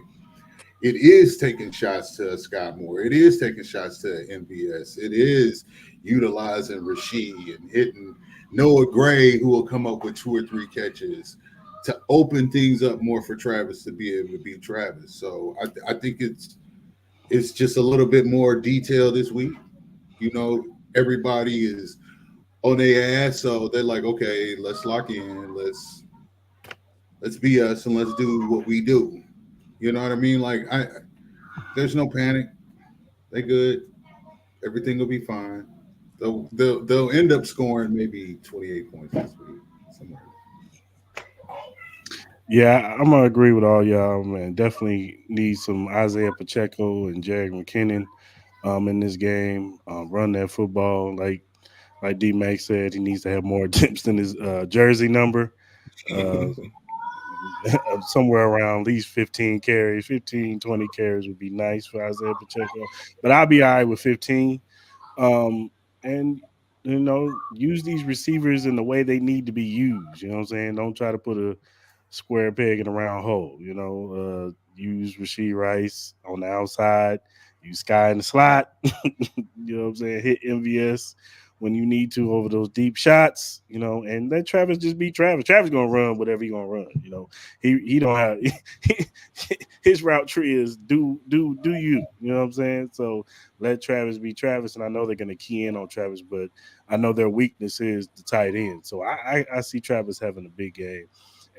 Speaker 4: It is taking shots to Scott Moore. It is taking shots to MVS. It is utilizing Rasheed and hitting Noah Gray, who will come up with 2 or 3 catches to open things up more for Travis to be able to beat Travis. So I think it's just a little bit more detailed this week. You know, everybody is on their ass, so they're like, okay, let's lock in, let's be us, and let's do what we do. You know what I mean? Like there's no panic. They good. Everything will be fine. They'll end up scoring maybe 28 points this week somewhere.
Speaker 1: Yeah, I'm gonna agree with all y'all, man. Definitely need some Isaiah Pacheco and Jerick McKinnon in this game. Run that football like D-Mac said. He needs to have more attempts than his jersey number. Uh, somewhere around at least 15 carries, 15, 20 carries would be nice for Isaiah Pacheco. But I'll be all right with 15. And use these receivers in the way they need to be used. You know what I'm saying? Don't try to put a square peg in a round hole. Use Rasheed Rice on the outside, use Sky in the slot. You know what I'm saying? Hit MVS when you need to over those deep shots, and let Travis just be Travis. Travis gonna run whatever he gonna run. He don't have his route tree is do you. You know what I'm saying? So let Travis be Travis, and I know they're gonna key in on Travis, but I know their weakness is the tight end. So I see Travis having a big game,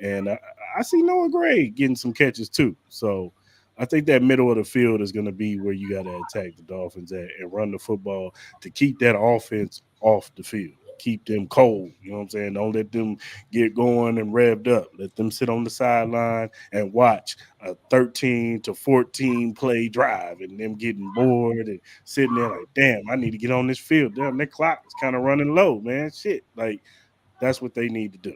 Speaker 1: and I see Noah Gray getting some catches too. So I think that middle of the field is going to be where you got to attack the Dolphins at and run the football to keep that offense off the field. Keep them cold. You know what I'm saying? Don't let them get going and revved up. Let them sit on the sideline and watch a 13 to 14 play drive and them getting bored and sitting there like, damn, I need to get on this field. Damn, that clock is kind of running low, man. Shit. Like, that's what they need to do.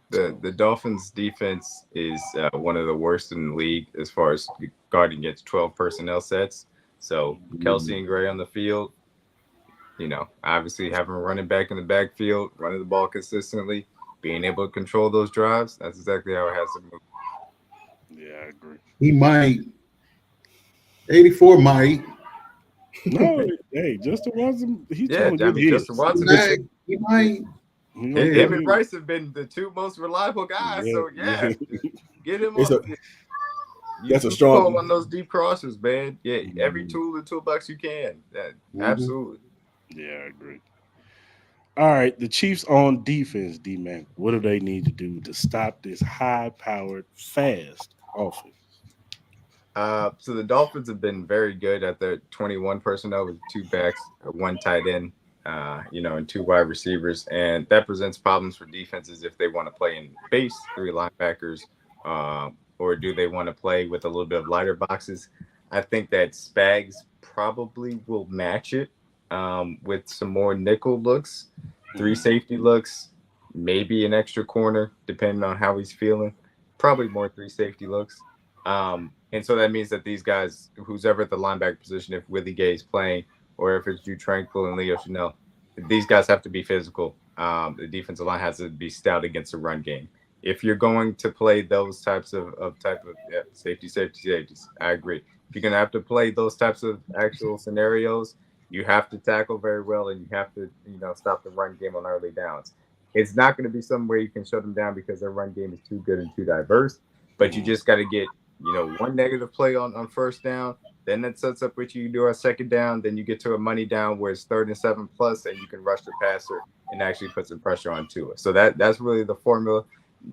Speaker 3: The Dolphins defense is one of the worst in the league as far as guarding against 12 personnel sets. So Kelsey and Gray on the field, obviously having a running back in the backfield, running the ball consistently, being able to control those drives. That's exactly how it has to move.
Speaker 1: Yeah, I agree.
Speaker 4: He might. 84 might.
Speaker 1: No, hey, Justin Watson, he's
Speaker 3: Justin Watson.
Speaker 4: He might.
Speaker 3: Him and Rice have been the 2 most reliable guys.
Speaker 1: Yeah,
Speaker 3: so get him
Speaker 5: up. That's a strong
Speaker 3: call on those deep crossers, man. Yeah, every tool in the toolbox you can. Absolutely.
Speaker 1: Yeah, I agree. All right, the Chiefs on defense, D-Man. What do they need to do to stop this high-powered, fast offense?
Speaker 3: So the Dolphins have been very good at their 21 personnel with 2 backs, 1 tight end, and 2 wide receivers. And that presents problems for defenses if they want to play in base 3 linebackers, or do they want to play with a little bit of lighter boxes? I think that Spags probably will match it with some more nickel looks, 3 safety looks, maybe an extra corner, depending on how he's feeling. Probably more 3 safety looks. And so that means that these guys, who's ever at the linebacker position, if Willie Gay is playing, or if it's Drew Tranquil and Leo Chanel, these guys have to be physical. The defensive line has to be stout against the run game. If you're going to play those types of safeties, I agree. If you're going to have to play those types of actual scenarios, you have to tackle very well, and you have to, stop the run game on early downs. It's not going to be somewhere you can shut them down because their run game is too good and too diverse, but you just got to get, 1 negative play on first down. Then that sets up what you do on second down. Then you get to a money down where it's 3rd and 7+, and you can rush the passer and actually put some pressure on Tua. So that's really the formula.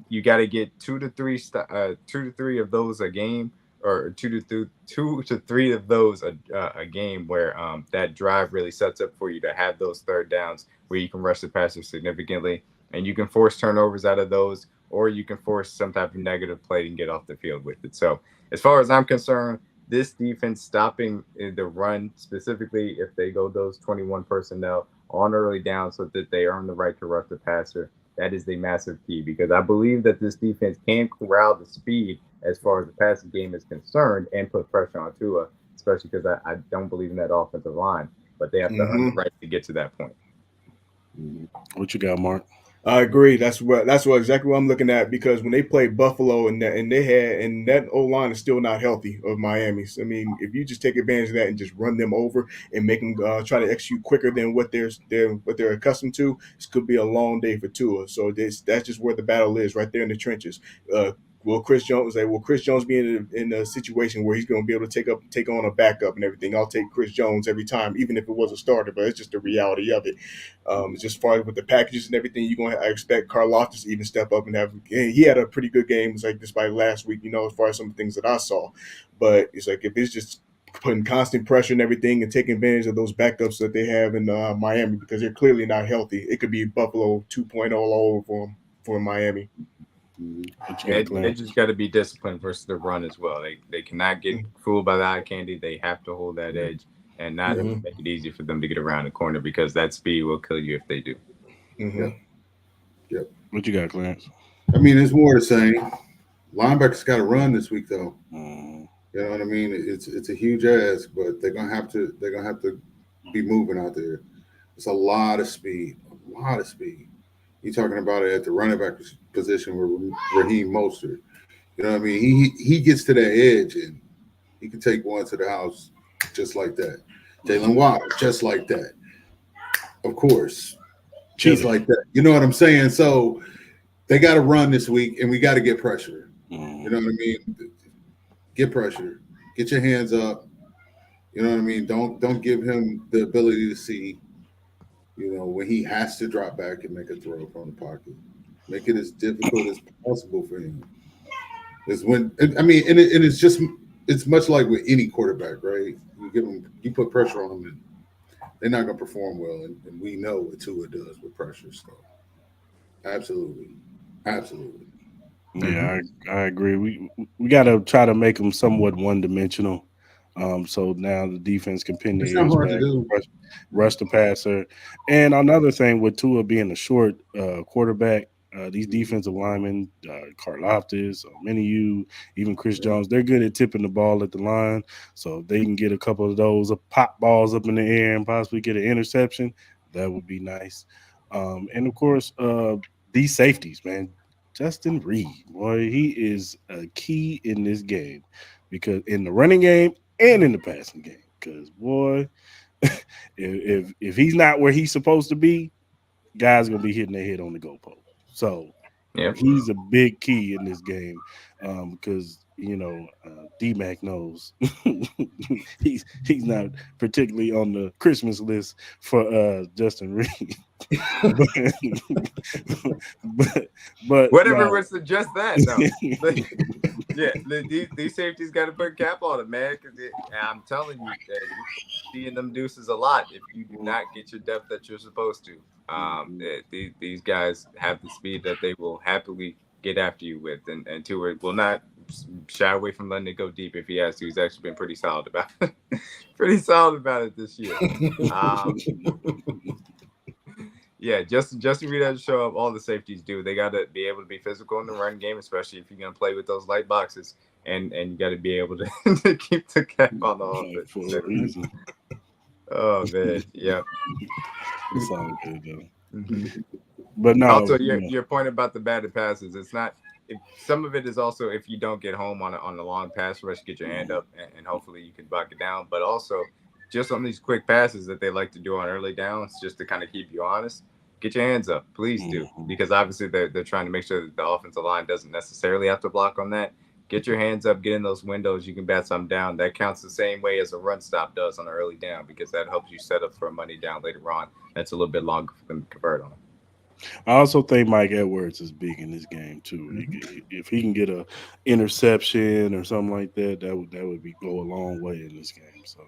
Speaker 3: You got to get 2 to 3 of those a game, or 2 to 3 of those a game, where that drive really sets up for you to have those 3rd downs where you can rush the passer significantly, and you can force turnovers out of those, or you can force some type of negative play and get off the field with it. So as far as I'm concerned, this defense stopping the run, specifically if they go those 21 personnel on early down so that they earn the right to rush the passer. That is the massive key because I believe that this defense can corral the speed as far as the passing game is concerned and put pressure on Tua, especially because I don't believe in that offensive line. But they have to earn the right to get to that point.
Speaker 1: What you got, Mark?
Speaker 5: I agree. That's what exactly what I'm looking at because when they played Buffalo and that O line is still not healthy of Miami's. I mean, if you just take advantage of that and just run them over and make them try to execute quicker than what they're accustomed to, this could be a long day for Tua. So that's just where the battle is, right there in the trenches. Will Chris Jones be in a situation where he's going to be able to take on a backup and everything? I'll take Chris Jones every time, even if it was a starter. But it's just the reality of it. Just as far as with the packages and everything, I expect Karlaftis to even step up and have. He had a pretty good game, like despite last week. As far as some of the things that I saw, but it's like if it's just putting constant pressure and everything and taking advantage of those backups that they have in Miami because they're clearly not healthy. It could be Buffalo 2.0 all over for Miami.
Speaker 3: They just got to be disciplined versus the run as well. They cannot get fooled by the eye candy. They have to hold that edge and not make it easy for them to get around the corner because that speed will kill you if they do.
Speaker 4: Yep.
Speaker 1: What you got, Clarence?
Speaker 4: I mean, it's more the same. Linebackers got to run this week, though. You know what I mean? It's a huge ask, but they're gonna have to be moving out there. It's a lot of speed, You're talking about it at the running back position with Raheem Mostert. You know what I mean? He gets to that edge and he can take one to the house just like that. Jalen Waddle, just like that. Of course, just like that. You know what I'm saying? So they got to run this week, and we got to get pressure. You know what I mean? Get pressure. Get your hands up. You know what I mean? Don't give him the ability to see, when he has to drop back and make a throw from the pocket. Make it as difficult as possible for him. It's much like with any quarterback, right? You put pressure on them, and they're not going to perform well. And we know what Tua does with pressure. So, absolutely.
Speaker 1: Yeah, I agree. We got to try to make them somewhat one dimensional. So now the defense can pin their
Speaker 4: It's not
Speaker 1: ears
Speaker 4: hard to
Speaker 1: back,
Speaker 4: do.
Speaker 1: rush the passer. And another thing with Tua being a short quarterback, these defensive linemen, Karlaftis, Minu, even Chris Jones, they're good at tipping the ball at the line. So if they can get a couple of those pop balls up in the air and possibly get an interception, that would be nice. And of course, these safeties, man. Justin Reed, boy, he is a key in this game because in the running game and in the passing game. Because boy, if he's not where he's supposed to be, guys gonna be hitting their head on the goalpost. So he's a big key in this game because Dmac knows he's not particularly on the Christmas list for Justin Reed. but
Speaker 3: whatever would suggest that though. These safeties got to put a cap on it, man. Because I'm telling you, seeing them deuces a lot if you do not get your depth that you're supposed to. These guys have the speed that they will happily get after you with, and Tua will not shy away from letting it go deep if he has to. He's actually been pretty solid about it this year. Justin Reed has to show up. All the safeties do. They got to be able to be physical in the run game, especially if you're going to play with those light boxes, and you got to be able to keep the cap on the offense.
Speaker 1: For a reason.
Speaker 3: Oh man, yeah.
Speaker 1: It's all good though. But no.
Speaker 3: Also, your point about the batted passes, it's not. Some of it is also if you don't get home on the long pass rush, get your hand up and hopefully you can buck it down. But also, just on these quick passes that they like to do on early downs, just to kind of keep you honest, get your hands up, please do, because obviously they're trying to make sure that the offensive line doesn't necessarily have to block on that. Get your hands up, get in those windows. You can bat something down. That counts the same way as a run stop does on an early down because that helps you set up for a money down later on. That's a little bit longer for them to convert on.
Speaker 1: I also think Mike Edwards is big in this game too. If he can get a interception or something like that, that would go a long way in this game. So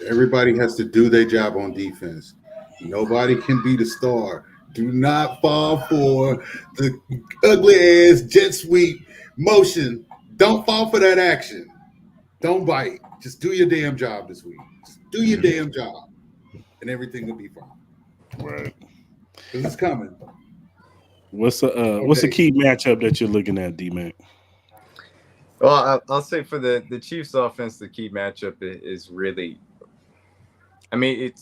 Speaker 4: everybody has to do their job on defense. Nobody can be the star. Do not fall for the ugly ass jet sweep motion. Don't fall for that action. Don't bite. Just do your damn job this week. Just do your damn job, and everything will be fine.
Speaker 1: Right.
Speaker 4: Because it's coming.
Speaker 1: What's the key matchup that you're looking at, Dmac?
Speaker 3: Well, I'll say for the Chiefs offense, the key matchup is really, I mean,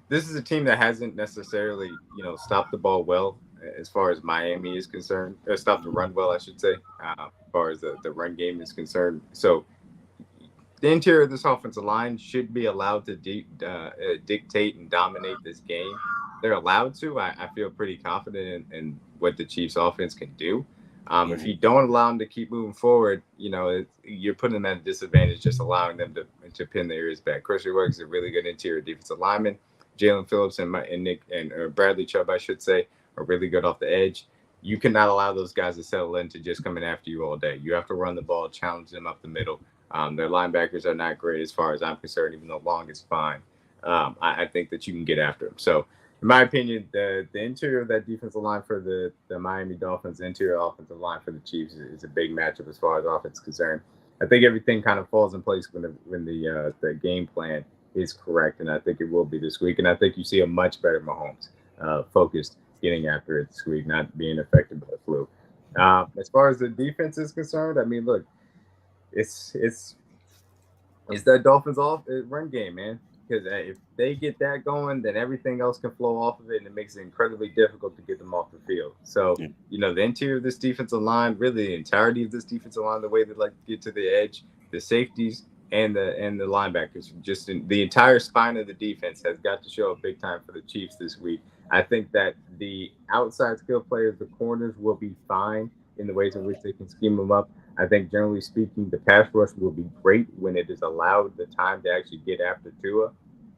Speaker 3: this is a team that hasn't necessarily, stopped the ball well as far as Miami is concerned, or stopped the run well, I should say, as far as the run game is concerned. So the interior of this offensive line should be allowed to dictate and dominate this game. They're allowed to. I feel pretty confident in what the Chiefs offense can do. If you don't allow them to keep moving forward, you're putting them at a disadvantage just allowing them to pin their ears back. Chris Williams is a really good interior defensive lineman. Jalen Phillips and Nick and Bradley Chubb, I should say, are really good off the edge. You cannot allow those guys to settle into just coming after you all day. You have to run the ball, challenge them up the middle. Their linebackers are not great as far as I'm concerned, even though Long is fine. I think that you can get after them. So, in my opinion, the interior of that defensive line for the Miami Dolphins, the interior offensive line for the Chiefs is a big matchup as far as offense is concerned. I think everything kind of falls in place when the game plan is correct, and I think it will be this week. And I think you see a much better Mahomes focused, getting after it this week, not being affected by the flu. As far as the defense is concerned, I mean, look, it's that Dolphins run game, man. Because if they get that going, then everything else can flow off of it, and it makes it incredibly difficult to get them off the field. So, the interior of this defensive line, really the entirety of this defensive line, the way they like to get to the edge, the safeties and the linebackers, just the entire spine of the defense has got to show up big time for the Chiefs this week. I think that the outside skill players, the corners, will be fine in the ways in which they can scheme them up. I think, generally speaking, the pass rush will be great when it is allowed the time to actually get after Tua.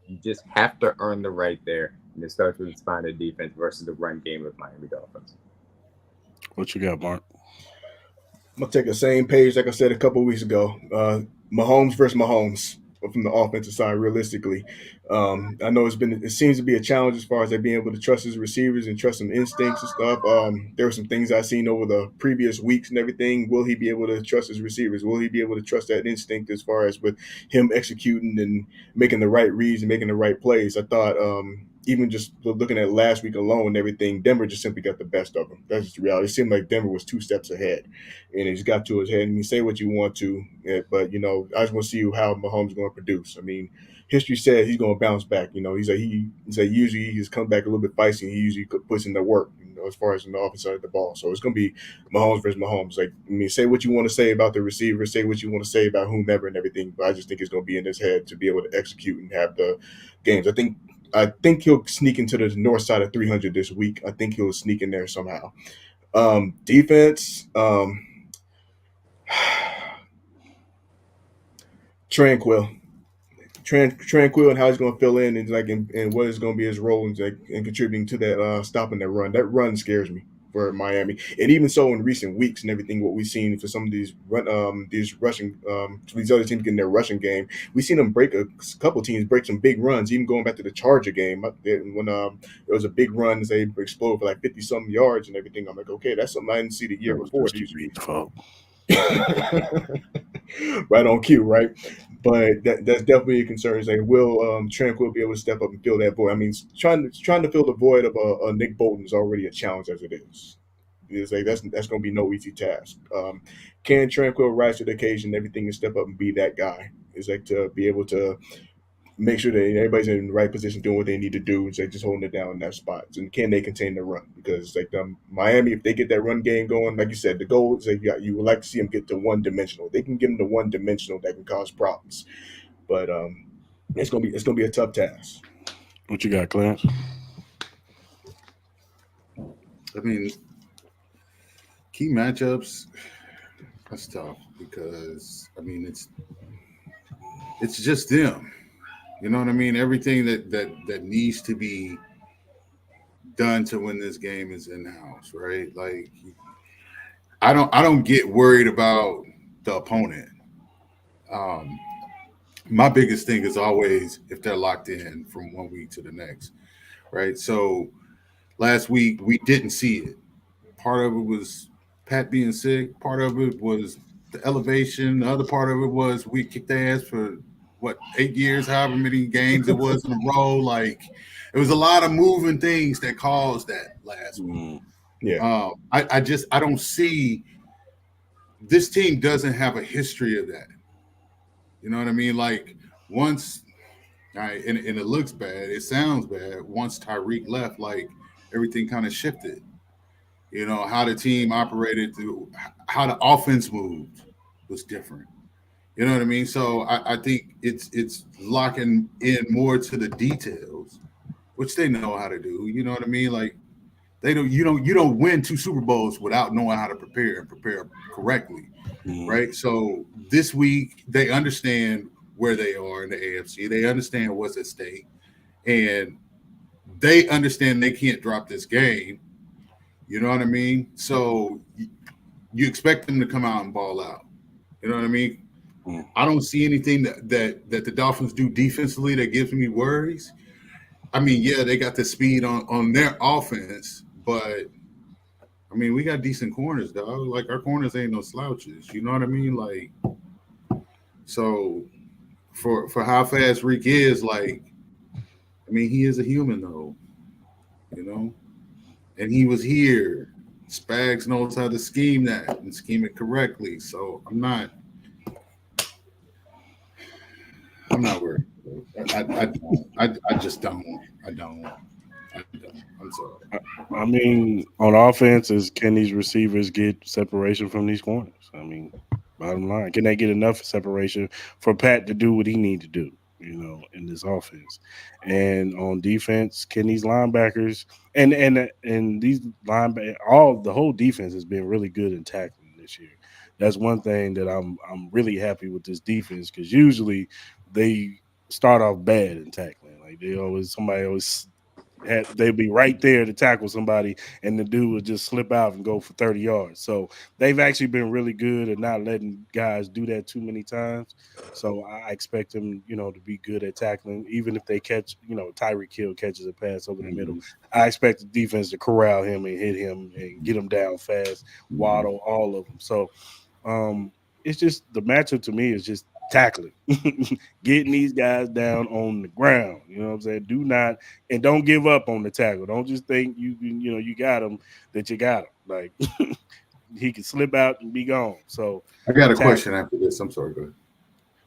Speaker 3: You just have to earn the right there, and it starts with the spine of defense versus the run game of Miami Dolphins.
Speaker 1: What you got, Mark?
Speaker 5: I'm gonna take the same page like I said a couple of weeks ago. Mahomes versus Mahomes from the offensive side. Realistically, I know it seems to be a challenge as far as being able to trust his receivers and trust some instincts and stuff. There were some things I've seen over the previous weeks and everything. Will he be able to trust his receivers? Will he be able to trust that instinct as far as with him executing and making the right reads and making the right plays? I thought even just looking at last week alone and everything, Denver just simply got the best of him. That's just the reality. It seemed like Denver was 2 steps ahead, and it just got to his head. And you say what you want to, but I just want to see how Mahomes is going to produce. I mean, history says he's going to bounce back. He's usually he's come back a little bit feisty. He usually puts in the work, as far as in the offensive side of the ball. So it's going to be Mahomes versus Mahomes. Say what you want to say about the receiver, say what you want to say about whomever and everything, but I just think it's going to be in his head to be able to execute and have the games. I think he'll sneak into the north side of 300 this week. I think he'll sneak in there somehow. Defense, Tranquil, and how he's going to fill in and what is going to be his role in contributing to that stopping that run. That run scares me for Miami, and even so in recent weeks and everything, what we've seen for some of these rushing these other teams getting their rushing game, we've seen them break a couple teams break some big runs. Even going back to the Charger game when there was a big run, they exploded for like 50 some yards and everything. I'm like, okay, that's something I didn't see the year before. Right on cue, right? But that's definitely a concern. Is will Tranquil be able to step up and fill that void? I mean, trying to fill the void of a Nick Bolton is already a challenge as it is. It's that's going to be no easy task. Can Tranquil rise to the occasion, everything, and step up and be that guy? Is to be able to make sure that everybody's in the right position doing what they need to do, and just holding it down in that spot. And can they contain the run? Because Miami, if they get that run game going, like you said, the goal is you would like to see them get to one dimensional. They can get them to one dimensional, that can cause problems. But it's gonna be a tough task.
Speaker 1: What you got, Clarence?
Speaker 4: I mean, key matchups. That's tough because it's just them. You know what I mean? Everything that needs to be done to win this game is in house, right? Like, I don't get worried about the opponent. My biggest thing is always if they're locked in from one week to the next, right? So last week we didn't see it. Part of it was Pat being sick. Part of it was the elevation. The other part of it was we kicked their ass for 8 years, however many games it was in a row. Like it was a lot of moving things that caused that last week.
Speaker 5: Yeah.
Speaker 4: I don't see this team doesn't have a history of that. You know what I mean? Like once, and it looks bad, it sounds bad. Once Tyreek left, like everything kind of shifted. You know how the team operated, how the offense moved was different. You know what I mean? So I think it's locking in more to the details, which they know how to do. You know what I mean? Like you don't win 2 Super Bowls without knowing how to prepare and prepare correctly, right? So this week they understand where they are in the AFC. They understand what's at stake, and they understand they can't drop this game. You know what I mean? So you expect them to come out and ball out. You know what I mean? I don't see anything that the Dolphins do defensively that gives me worries. I mean, yeah, they got the speed on their offense, but I mean, we got decent corners, dog. Like our corners ain't no slouches. You know what I mean? Like, so for how fast Reek is, like, I mean, he is a human though, you know, and he was here. Spags knows how to scheme that and scheme it correctly. So I'm not worried. I just don't. I don't. I'm sorry.
Speaker 1: I mean, on offense, can these receivers get separation from these corners? I mean, bottom line, can they get enough separation for Pat to do what he need to do? You know, in this offense, and on defense, can these linebackers and these linebackers, all the whole defense has been really good in tackling this year. That's one thing that I'm really happy with this defense because usually they start off bad in tackling. Like somebody always they'd be right there to tackle somebody, and the dude would just slip out and go for 30 yards. So they've actually been really good at not letting guys do that too many times. So I expect them, to be good at tackling, even if they catch, Tyreek Hill catches a pass over the middle. I expect the defense to corral him and hit him and get him down fast, Waddle, all of them. So it's just the matchup to me is just tackling, getting these guys down on the ground. You know what I'm saying? Don't give up on the tackle. Don't just think you got him, that you got him. Like he can slip out and be gone. So
Speaker 4: I got a question after this. I'm sorry, go ahead.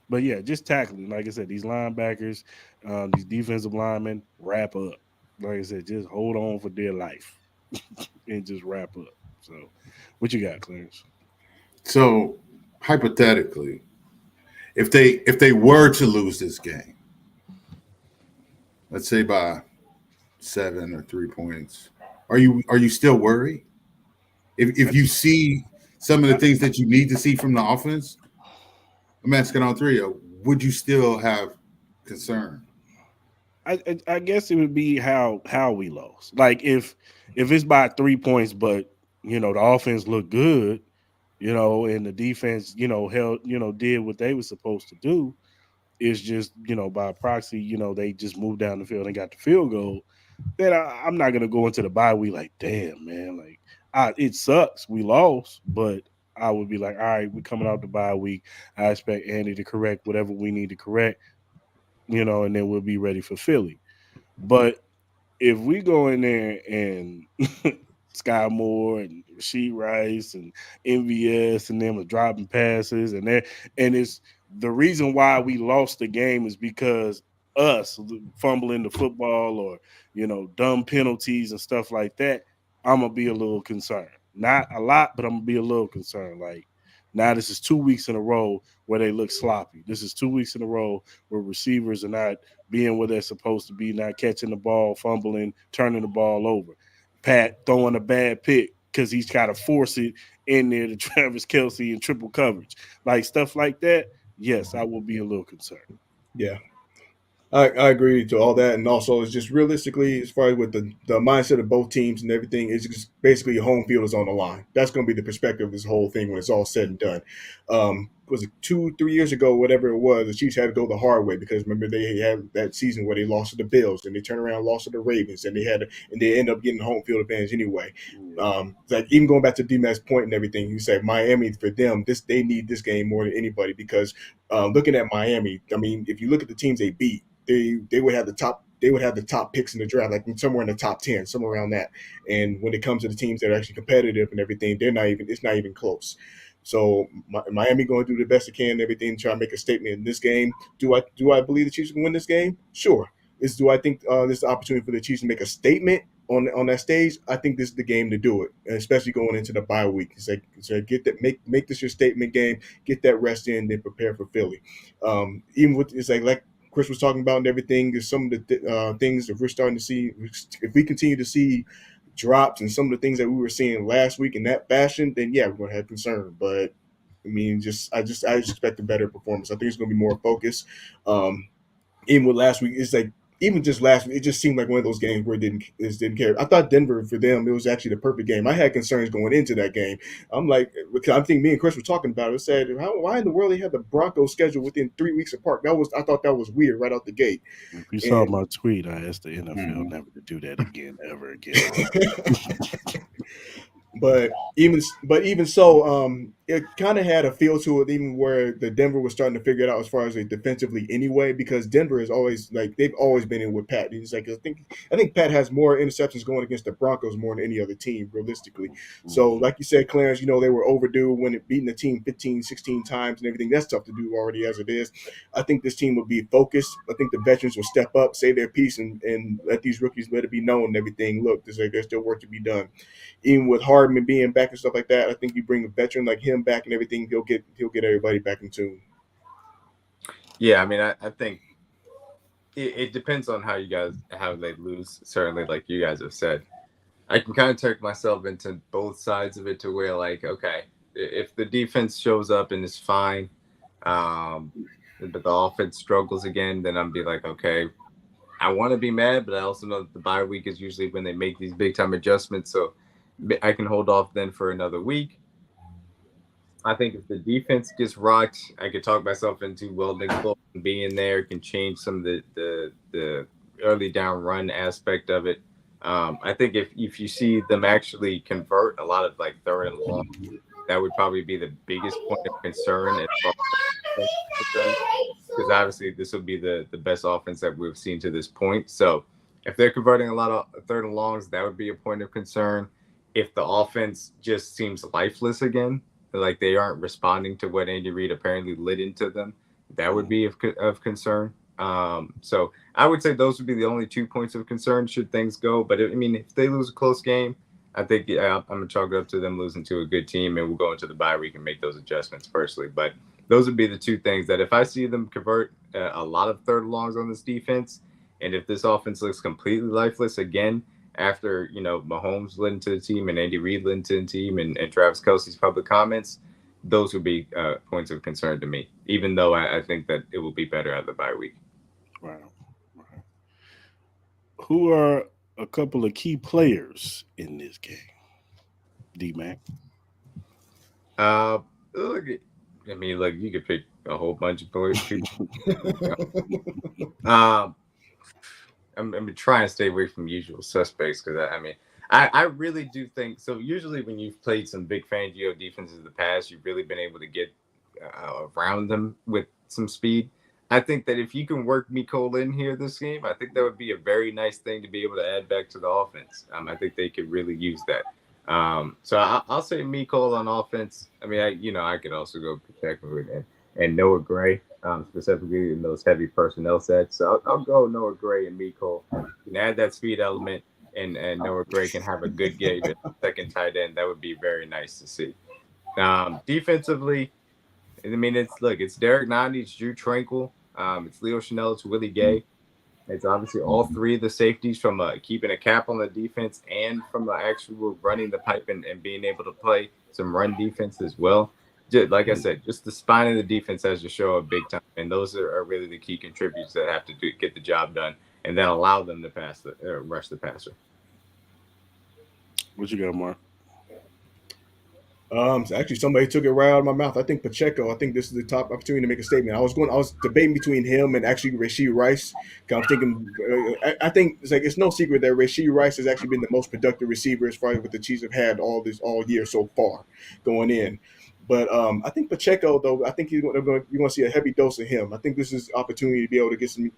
Speaker 1: But yeah, just tackling. Like I said, these linebackers, these defensive linemen, wrap up. Like I said, just hold on for dear life and just wrap up. So what you got, Clarence?
Speaker 4: So hypothetically, if they were to lose this game, let's say by 7 or 3 points, are you still worried? If you see some of the things that you need to see from the offense, I'm asking all three of you, would you still have concern?
Speaker 1: I guess it would be how we lost. Like if it's by 3 points, but the offense looked good, and the defense, held, did what they were supposed to do. It's just, by proxy, they just moved down the field and got the field goal. Then I'm not gonna go into the bye week like, damn, man, like it sucks, we lost, but I would be like, all right, we're coming out the bye week. I expect Andy to correct whatever we need to correct, and then we'll be ready for Philly. But if we go in there and Sky Moore and Rasheed Rice and MVS and them are dropping passes and it's the reason why we lost the game is because us fumbling the football or dumb penalties and stuff like that, I'm gonna be a little concerned. Not a lot, but I'm gonna be a little concerned. Like now this is 2 weeks in a row where they look sloppy. This is 2 weeks in a row where receivers are not being where they're supposed to be, not catching the ball, fumbling, turning the ball over. Pat throwing a bad pick because he's got to force it in there to Travis Kelce in triple coverage. Like stuff like that, yes, I will be a little concerned.
Speaker 5: Yeah. I agree to all that, and also it's just realistically, as far as with the mindset of both teams and everything, it's just basically your home field is on the line. That's going to be the perspective of this whole thing when it's all said and done. was it 2-3 years ago, whatever it was, the Chiefs had to go the hard way because remember they had that season where they lost to the Bills and they turned around and lost to the Ravens and they end up getting home field advantage anyway. Like even going back to Dmac's point and everything, you say Miami for them, they need this game more than anybody because looking at Miami, I mean, if you look at the teams they beat, they would have the top picks in the draft, like somewhere in the top 10, somewhere around that. And when it comes to the teams that are actually competitive and everything, it's not even close. So Miami going to do the best they can and everything to try to make a statement in this game. Do I believe the Chiefs can win this game? Sure. Do I think this is an opportunity for the Chiefs to make a statement on that stage? I think this is the game to do it, and especially going into the bye week. It's like get that make this your statement game, get that rest in, then prepare for Philly. Even with it's like Chris was talking about and everything is some of the things that we're starting to see. If we continue to see drops and some of the things that we were seeing last week in that fashion, then yeah, we're going to have concern. But I mean, I expect a better performance. I think it's going to be more focused. Even with last week, it's like even just last week, it just seemed like one of those games where it didn't care. I thought Denver for them, it was actually the perfect game. I had concerns going into that game. I'm like, because I think me and Chris were talking about it. I said, why in the world they had the Broncos schedule within 3 weeks apart? I thought that was weird right out the gate.
Speaker 1: If you saw my tweet, I asked the NFL never to do that again, ever again.
Speaker 5: But even so, it kind of had a feel to it, even where the Denver was starting to figure it out as far as like defensively anyway, because Denver is always like they've always been in with Pat. He's like I think Pat has more interceptions going against the Broncos more than any other team realistically. So like you said, Clarence, they were overdue when it beating the team 15, 16 times and everything. That's tough to do already as it is. I think this team will be focused. I think the veterans will step up, say their piece, and let these rookies let it be known and everything. Look, there's still work to be done. Even with Hardman being back and stuff like that, I think you bring a veteran like him back and everything, he'll get everybody back in tune.
Speaker 3: Yeah, I mean, I think it depends on how they lose. Certainly, like you guys have said, I can kind of turn myself into both sides of it to where, like, okay, if the defense shows up and is fine, but the offense struggles again, then I'm be like, okay, I want to be mad, but I also know that the bye week is usually when they make these big time adjustments, so I can hold off then for another week. I think if the defense gets rocked, I could talk myself into Nick Bolton being there can change some of the early down run aspect of it. I think if you see them actually convert a lot of like third and long, that would probably be the biggest point of concern because obviously this will be the best offense that we've seen to this point. So if they're converting a lot of third and longs, that would be a point of concern. If the offense just seems lifeless again, like they aren't responding to what Andy Reid apparently lit into them, that would be of concern. So I would say those would be the only 2 points of concern should things go. But I mean, if they lose a close game, I think I'm going to chalk it up to them losing to a good team, and we'll go into the bye week and make those adjustments personally. But those would be the two things that if I see them convert a lot of third longs on this defense, and if this offense looks completely lifeless again, after, Mahomes led into the team and Andy Reid led into the team and Travis Kelce's public comments, those would be points of concern to me, even though I think that it will be better at the bye week.
Speaker 1: Right. Who are a couple of key players in this game? Dmac.
Speaker 3: Look, you could pick a whole bunch of players. I'm trying to stay away from usual suspects because I really do think so. Usually when you've played some big Fangio defenses in the past, you've really been able to get around them with some speed. I think that if you can work Mecole in here this game, I think that would be a very nice thing to be able to add back to the offense. I think they could really use that. So I'll say Mecole on offense. I mean, I could also go protect and Noah Gray, specifically in those heavy personnel sets. So I'll go Noah Gray and Mecole. You can add that speed element, and Noah Gray can have a good game at second tight end. That would be very nice to see. Defensively, I mean, it's Derek Nandi, it's Drew Tranquil, it's Leo Chanel, it's Willie Gay. It's obviously all three of the safeties from keeping a cap on the defense and from actual running the pipe and being able to play some run defense as well. Just, like I said, just the spine of the defense has to show up big time, and those are really the key contributors that have to get the job done, and then allow them to rush the passer.
Speaker 1: What you got, Mark?
Speaker 5: So actually, somebody took it right out of my mouth. I think Pacheco. I think this is the top opportunity to make a statement. I was debating between him and actually Rashee Rice. 'Cause I'm thinking, I think it's no secret that Rashee Rice has actually been the most productive receiver as far as what the Chiefs have had all year so far going in. But I think Pacheco, though, I think you're going to see a heavy dose of him. I think this is opportunity to be able to get some,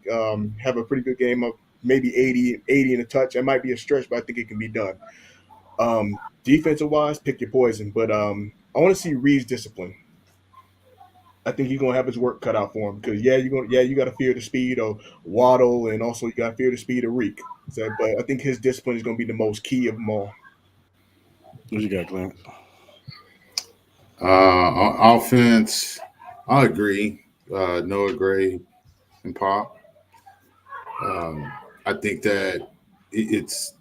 Speaker 5: have a pretty good game of maybe 80 in a touch. It might be a stretch, but I think it can be done. Defensive wise, pick your poison. But I want to see Reed's discipline. I think he's gonna have his work cut out for him because you got to fear the speed of Waddle and also you got to fear the speed of Reek. So, but I think his discipline is gonna be the most key of them all.
Speaker 1: What you got, Clarence?
Speaker 4: Offense, I agree. Noah Gray and Pop. I think that it's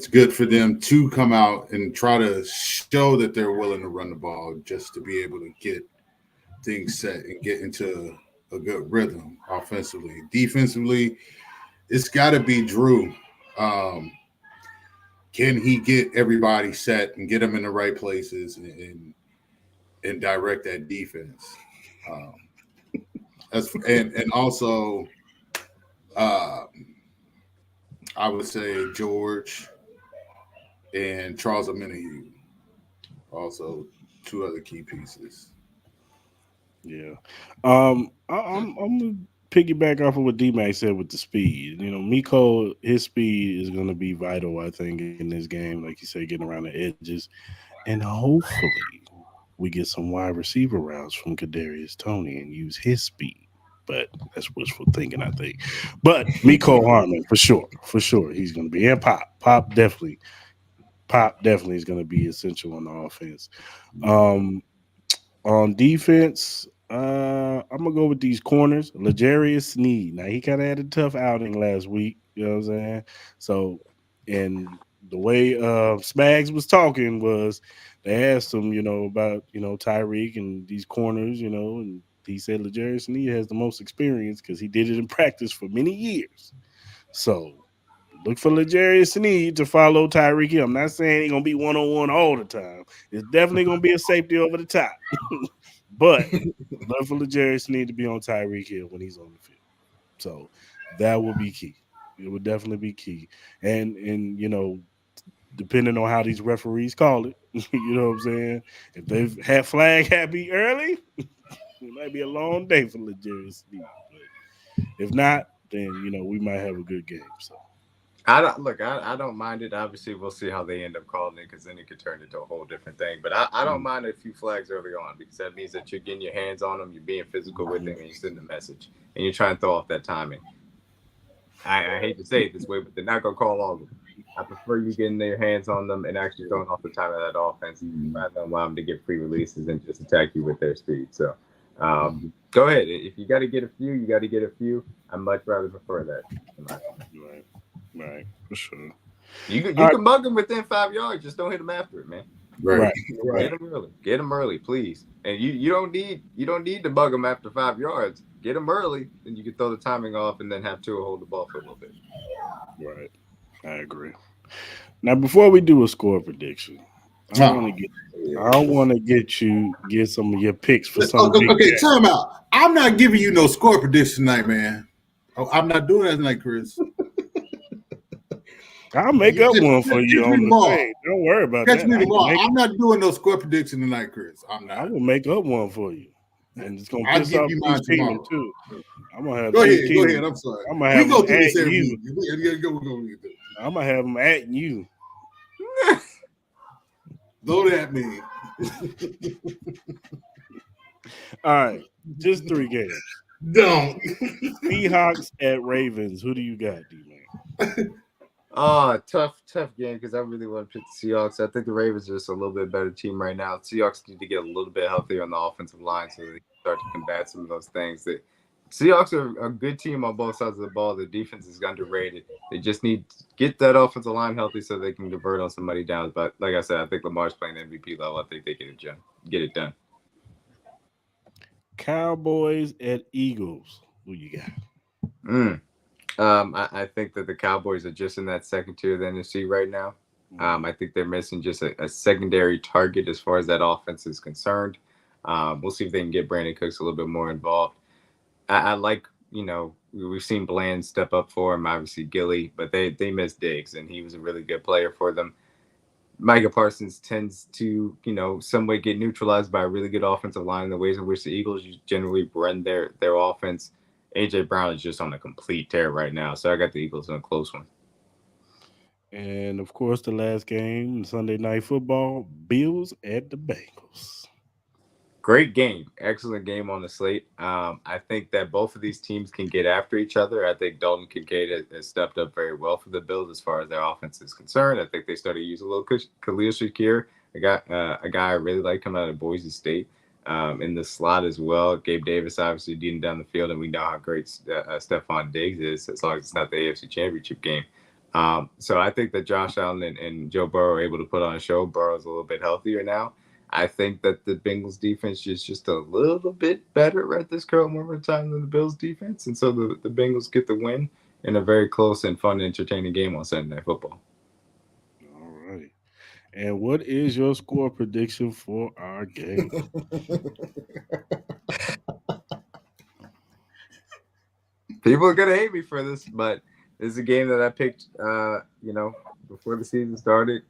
Speaker 4: good for them to come out and try to show that they're willing to run the ball just to be able to get things set and get into a good rhythm offensively. Defensively, it's got to be Drew. Can he get everybody set and get them in the right places and direct that defense? And also, I would say George and Charles Omenihu, also two other key pieces.
Speaker 1: Yeah. I'm gonna piggyback off of what Dmac said with the speed. You know, Miko, his speed is gonna be vital, I think, in this game, like you said, getting around the edges. And hopefully we get some wide receiver routes from Kadarius Toney and use his speed. But that's wishful thinking, I think. But Miko Harmon, for sure, he's gonna be. And Pop definitely is gonna be essential on the offense. On defense, I'm gonna go with these corners. L'Jarius Sneed. Now he kind of had a tough outing last week. You know what I'm saying? So, and the way Spags was talking was they asked him, about Tyreek and these corners, and he said L'Jarius Sneed has the most experience because he did it in practice for many years. So look for L'Jarius Sneed to follow Tyreek Hill. I'm not saying he's gonna be 1-on-1 all the time. It's definitely gonna be a safety over the top. But look for L'Jarius Sneed to be on Tyreek Hill when he's on the field. So that would be key. It would definitely be key. And depending on how these referees call it, you know what I'm saying? If they've had flag happy early, it might be a long day for L'Jarius Sneed. But if not, then we might have a good game. So
Speaker 3: I don't mind it. Obviously, we'll see how they end up calling it because then it could turn into a whole different thing. But I don't mind a few flags early on because that means that you're getting your hands on them, you're being physical with them, and you're sending a message, and you're trying to throw off that timing. I hate to say it this way, but they're not going to call all of them. I prefer you getting their hands on them and actually throwing off the time of that offense rather than allow them to get free releases and just attack you with their speed. So go ahead. If you got to get a few, you got to get a few. I'd much rather prefer that.
Speaker 1: Right, for sure.
Speaker 3: You can bug them within 5 yards. Just don't hit them after it, man.
Speaker 4: Right.
Speaker 3: Get them early, please. And you don't need to bug them after 5 yards. Get them early, then you can throw the timing off and then have Tua hold the ball for a little bit.
Speaker 1: Right, I agree. Now, before we do a score prediction, I want to get some of your picks for some.
Speaker 4: Okay, time out. I'm not giving you no score prediction tonight, man. I'm not doing that tonight, Chris.
Speaker 1: I'll make up one for you on the thing. Don't worry about that.
Speaker 4: Catch me tomorrow. I'm not doing no score prediction tonight, Chris. I'm not.
Speaker 1: I will make up one for you. And it's gonna
Speaker 4: I'll
Speaker 1: piss
Speaker 4: give
Speaker 1: off
Speaker 4: you mine
Speaker 1: Kingdom
Speaker 4: tomorrow
Speaker 1: too. I'm gonna have
Speaker 4: Go ahead. I'm sorry.
Speaker 1: I'm gonna have
Speaker 4: we go
Speaker 1: them
Speaker 4: through this
Speaker 1: at
Speaker 4: every
Speaker 1: you.
Speaker 4: week.
Speaker 1: I'm gonna have them at you.
Speaker 4: Don't at me.
Speaker 1: All right, just 3 games.
Speaker 4: Don't.
Speaker 1: Seahawks at Ravens. Who do you got, D-Man?
Speaker 3: Tough game because I really want to pick the Seahawks. I think the Ravens are just a little bit better team right now. The Seahawks need to get a little bit healthier on the offensive line so they can start to combat some of those things. The Seahawks are a good team on both sides of the ball. The defense is underrated. They just need to get that offensive line healthy so they can convert on somebody down. But like I said, I think Lamar's playing MVP level. I think they get it done.
Speaker 1: Cowboys at Eagles. Who you got?
Speaker 3: I think that the Cowboys are just in that second tier of the NFC right now. I think they're missing just a secondary target as far as that offense is concerned. We'll see if they can get Brandon Cooks a little bit more involved. I like, we've seen Bland step up for him, obviously Gilly, but they missed Diggs, and he was a really good player for them. Micah Parsons tends to, some way get neutralized by a really good offensive line in the ways in which the Eagles generally run their offense. A.J. Brown is just on a complete tear right now, so I got the Eagles in a close one.
Speaker 1: And, of course, the last game, Sunday Night Football, Bills at the Bengals.
Speaker 3: Great game. Excellent game on the slate. I think that both of these teams can get after each other. I think Dalton Kincaid has stepped up very well for the Bills as far as their offense is concerned. I think they started to use a little Khalil Shakir, a guy I really like coming out of Boise State, in the slot as well. Gabe Davis obviously leading down the field, and we know how great Stephon Diggs is, as long as it's not the AFC Championship game. So I think that Josh Allen and Joe Burrow are able to put on a show. Burrow's a little bit healthier now. I think that the Bengals defense is just a little bit better at this current moment of time than the Bills defense. And so the Bengals get the win in a very close and fun and entertaining game on Sunday Night Football.
Speaker 1: All right. And what is your score prediction for our game?
Speaker 3: People are going to hate me for this, but this is a game that I picked, before the season started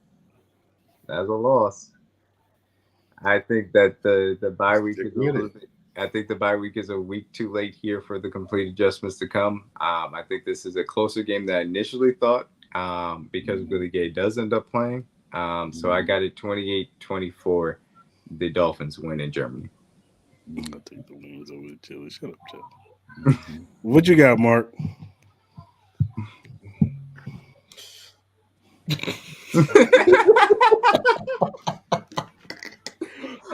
Speaker 3: as a loss. I think that the bye week is a little bit. I think the bye week is a week too late here for the complete adjustments to come. I think this is a closer game than I initially thought, because Willie Gay does end up playing. So I got it 28-24. The Dolphins win in Germany.
Speaker 1: I'll take the wins over the Chili. Shut up, Chili. What you got, Mark?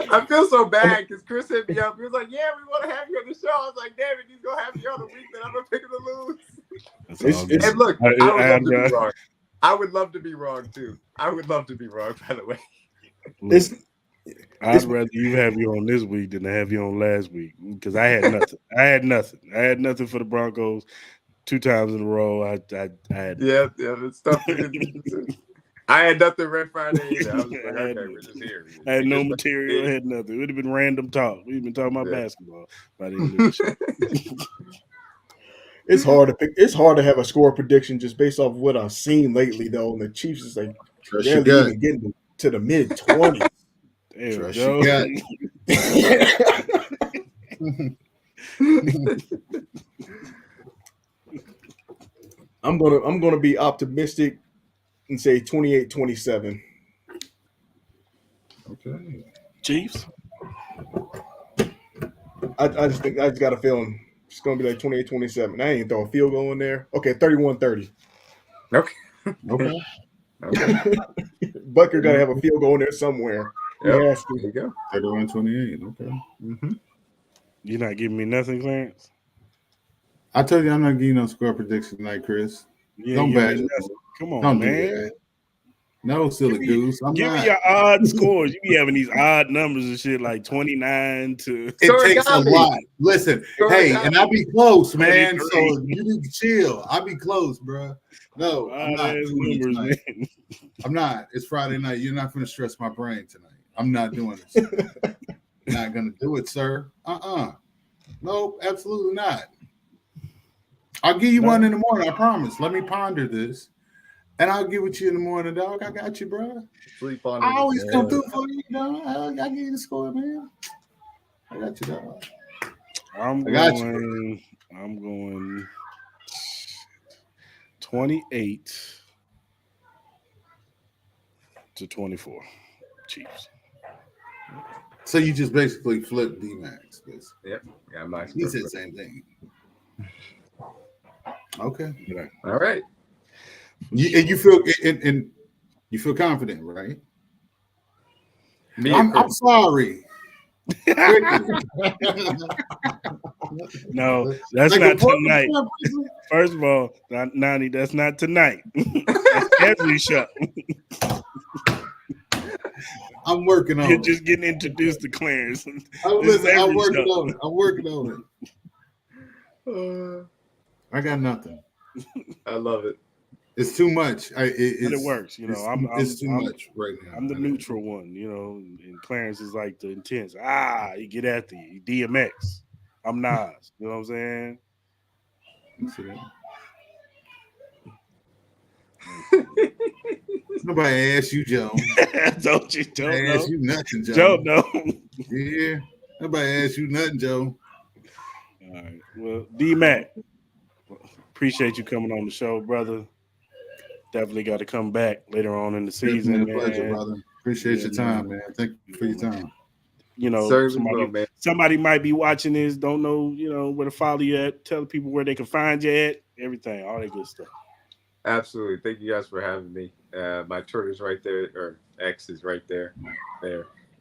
Speaker 3: I feel so bad because Chris hit me up. He was like, "Yeah, we want to have you on the show." I was like, "Damn it, he's gonna have you on the week that I'm gonna pick him to lose." And look, I would love to be wrong. I would love to be wrong too. I would love to be wrong, by the way.
Speaker 1: I'd rather you have you on this week than to have you on last week, because I had nothing. I had nothing for the Broncos 2 times in a row. I had
Speaker 3: it's tough. I had nothing Red Friday either. I was like, okay, we're just here.
Speaker 1: I had no material. I had nothing. It would have been random talk. We've been talking about basketball by the end of the show.
Speaker 5: It's hard to pick. It's hard to have a score prediction just based off what I've seen lately, though. And the Chiefs is like barely even getting to the mid-20s.
Speaker 1: Damn,
Speaker 5: I'm gonna be optimistic and say 28-27.
Speaker 4: Okay.
Speaker 1: Chiefs.
Speaker 5: I just got a feeling it's gonna be like 28-27. I ain't throw a field goal in there. Okay, 31-30.
Speaker 3: Okay.
Speaker 5: Butker gotta have a field goal in there somewhere.
Speaker 3: Yep.
Speaker 5: There
Speaker 3: you go.
Speaker 4: 31-28. Okay.
Speaker 3: Mm-hmm.
Speaker 1: You're not giving me nothing, Clarence?
Speaker 4: I told you I'm not giving you no score prediction tonight, Chris. Don't back it.
Speaker 1: Come on,
Speaker 4: Don't
Speaker 1: man.
Speaker 4: do that. No, silly goose.
Speaker 1: Give me your odd scores. You be having these odd numbers and shit like 29 to.
Speaker 4: It takes a lot. Listen, and I'll be close, man. So you need to chill. I'll be close, bro. No, I'm not. Numbers, man. I'm not. It's Friday night. You're not going to stress my brain tonight. I'm not doing this. Not going to do it, sir. Nope, absolutely not. I'll give you one in the morning. I promise. Let me ponder this. And I'll give it to you in the morning, dog. I got you, bro.
Speaker 3: Sleep on
Speaker 4: I always come through for you, dog. I give you the score, man. I got you, dog.
Speaker 1: I'm going 28-24. Chiefs.
Speaker 4: So you just basically flipped Dmac.
Speaker 3: Yep. Yeah,
Speaker 4: he said the same thing. Okay.
Speaker 3: All right.
Speaker 4: You feel and you feel confident, right? I'm sorry.
Speaker 1: No, that's not tonight. First of all, Nani, that's not tonight. That's every show.
Speaker 4: I'm working on it.
Speaker 1: You're just getting introduced to Clarence.
Speaker 4: I'm working on it. I got nothing.
Speaker 3: I love it.
Speaker 4: It's too much.
Speaker 1: But it works. You know,
Speaker 4: it's too much right now.
Speaker 1: I'm the neutral one. You know, and Clarence is like the intense. You get after you. DMX. I'm Nas. You know what I'm saying?
Speaker 4: Nobody asked you, Joe.
Speaker 1: Don't
Speaker 4: Nobody
Speaker 1: know.
Speaker 4: asked you nothing, Joe.
Speaker 1: Joe, no.
Speaker 4: Yeah. Nobody asked you nothing, Joe.
Speaker 1: All right. Well, Dmac, appreciate you coming on the show, brother. Definitely got to come back later on in the season.
Speaker 4: Definitely a pleasure, brother. Appreciate your time, man. Thank you for your time.
Speaker 1: You know, somebody might be watching this, don't know, you know, where to follow you at. Tell people where they can find you at, everything, all that good stuff.
Speaker 3: Absolutely. Thank you guys for having me. My Twitter's right there, or X is right there.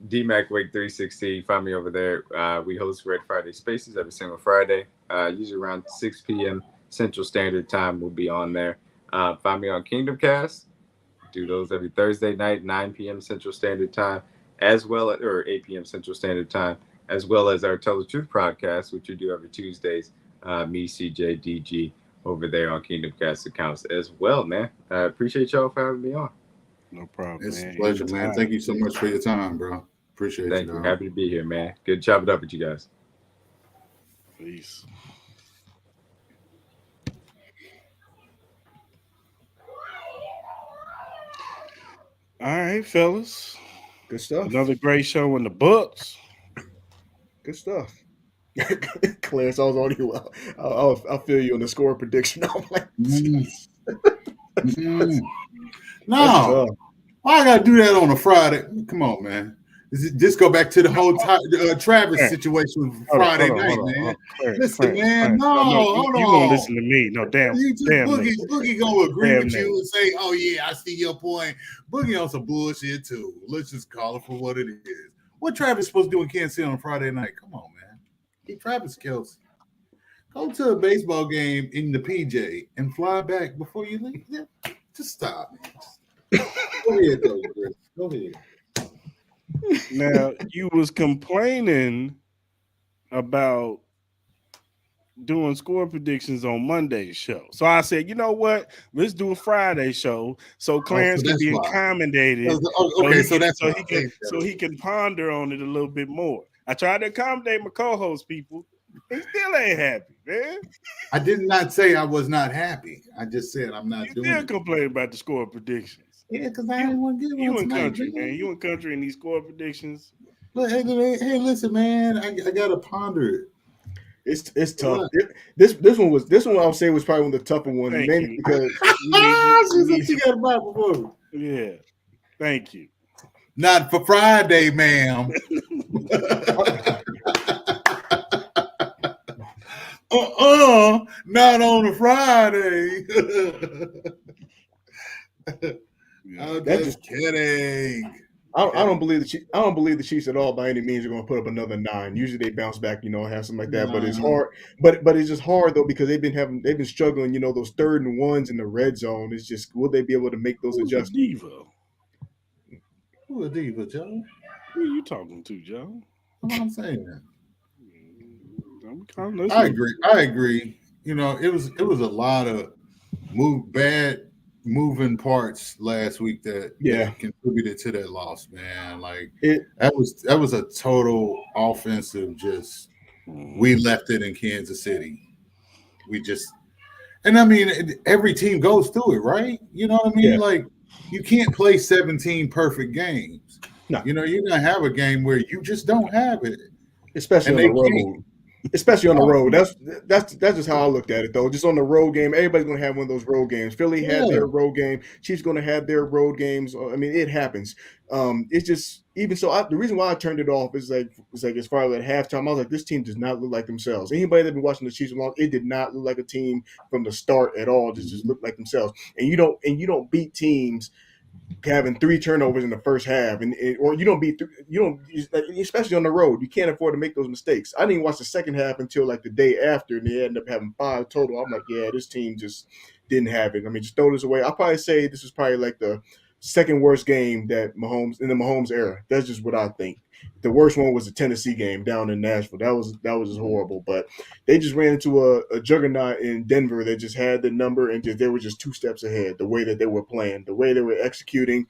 Speaker 3: Dmac Wake 316. Find me over there. We host Red Friday Spaces every single Friday. Usually around 6 p.m. Central Standard Time. We'll be on there. Find me on Kingdom Kast. Do those every Thursday night, 9 p.m. Central Standard Time, as well as, or 8 p.m. Central Standard Time, as well as our Tell the Truth podcast, which we do every Tuesdays. Me, CJ, DG over there on Kingdom Kast accounts as well, man. I appreciate y'all for having me on.
Speaker 1: No problem.
Speaker 4: It's a pleasure, man. Thank you so much for your time, bro. Appreciate
Speaker 3: Thank you. Happy to be here, man. Good chop it up with you guys.
Speaker 1: Peace. All right, fellas.
Speaker 5: Good stuff.
Speaker 1: Another great show in the books.
Speaker 5: Good stuff. Clarence, I was on you. I'll feel you on the score prediction. I'm like,
Speaker 4: no, why I gotta do that on a Friday? Come on, man. Just go back to the whole Travis situation Friday night, man. Listen, man. Hold on.
Speaker 1: You gonna listen to me? No, damn.
Speaker 4: Boogie gonna agree with you and say, "Oh yeah, I see your point." Boogie on some bullshit too. Let's just call it for what it is. What Travis supposed to do in Kansas City on Friday night? Come on, man. Hey, Travis Kelce, go to a baseball game in the PJ and fly back before you leave. Yeah, just stop, man. Go ahead, though, Chris. Go ahead.
Speaker 1: Now, you was complaining about doing score predictions on Monday's show. So I said, you know what? Let's do a Friday show so Clarence can be accommodated. So he can ponder on it a little bit more. I tried to accommodate my co-host people. He still ain't happy, man.
Speaker 4: I did not say I was not happy. I just said I'm not doing it.
Speaker 1: You still complain about the score predictions.
Speaker 4: Yeah, because I didn't want to give
Speaker 1: you in country, man. You in country in these score predictions.
Speaker 4: Look, hey, listen, man. I gotta ponder it.
Speaker 5: It's tough. This one I would say was probably one of the tougher ones, mainly because
Speaker 4: you got a Bible before.
Speaker 1: Yeah, thank you.
Speaker 4: Not for Friday, ma'am. Not on a Friday. I'm just kidding.
Speaker 5: I don't believe the Chiefs at all by any means are going to put up another 9. Usually they bounce back, have something like that. But it's hard. But it's just hard though because they've been struggling. Those 3rd and 1s in the red zone. It's just will they be able to make those adjustments?
Speaker 4: Who a diva, Joe?
Speaker 1: Who are you talking to, Joe?
Speaker 4: What I'm saying. I agree. It was a lot of bad moving parts last week that contributed to that loss, man. Like that was a total offensive we left it in Kansas City. Every team goes through it, right? You know what I mean? Yeah. Like you can't play 17 perfect games. No. You're gonna have a game where you just don't have it.
Speaker 5: Especially on the road. Especially on the road. That's just how I looked at it, though. Just on the road game, everybody's going to have one of those road games. Philly had their road game. Chiefs going to have their road games. I mean, it happens. It's just even so. The reason why I turned it off is like as far as at halftime, I was like, this team does not look like themselves. Anybody that's been watching the Chiefs long, it did not look like a team from the start at all. Just looked like themselves. And you don't beat teams having 3 turnovers in the first half, or especially on the road, you can't afford to make those mistakes. I didn't watch the second half until like the day after, and they ended up having 5 total. I'm like, yeah, this team just didn't have it. I mean, just throw this away. I'll probably say this is probably like the second worst game that Mahomes in the Mahomes era. That's just what I think. The worst one was the Tennessee game down in Nashville. That was just horrible. But they just ran into a juggernaut in Denver that just had the number and they were just 2 steps ahead. The way that they were playing, the way they were executing.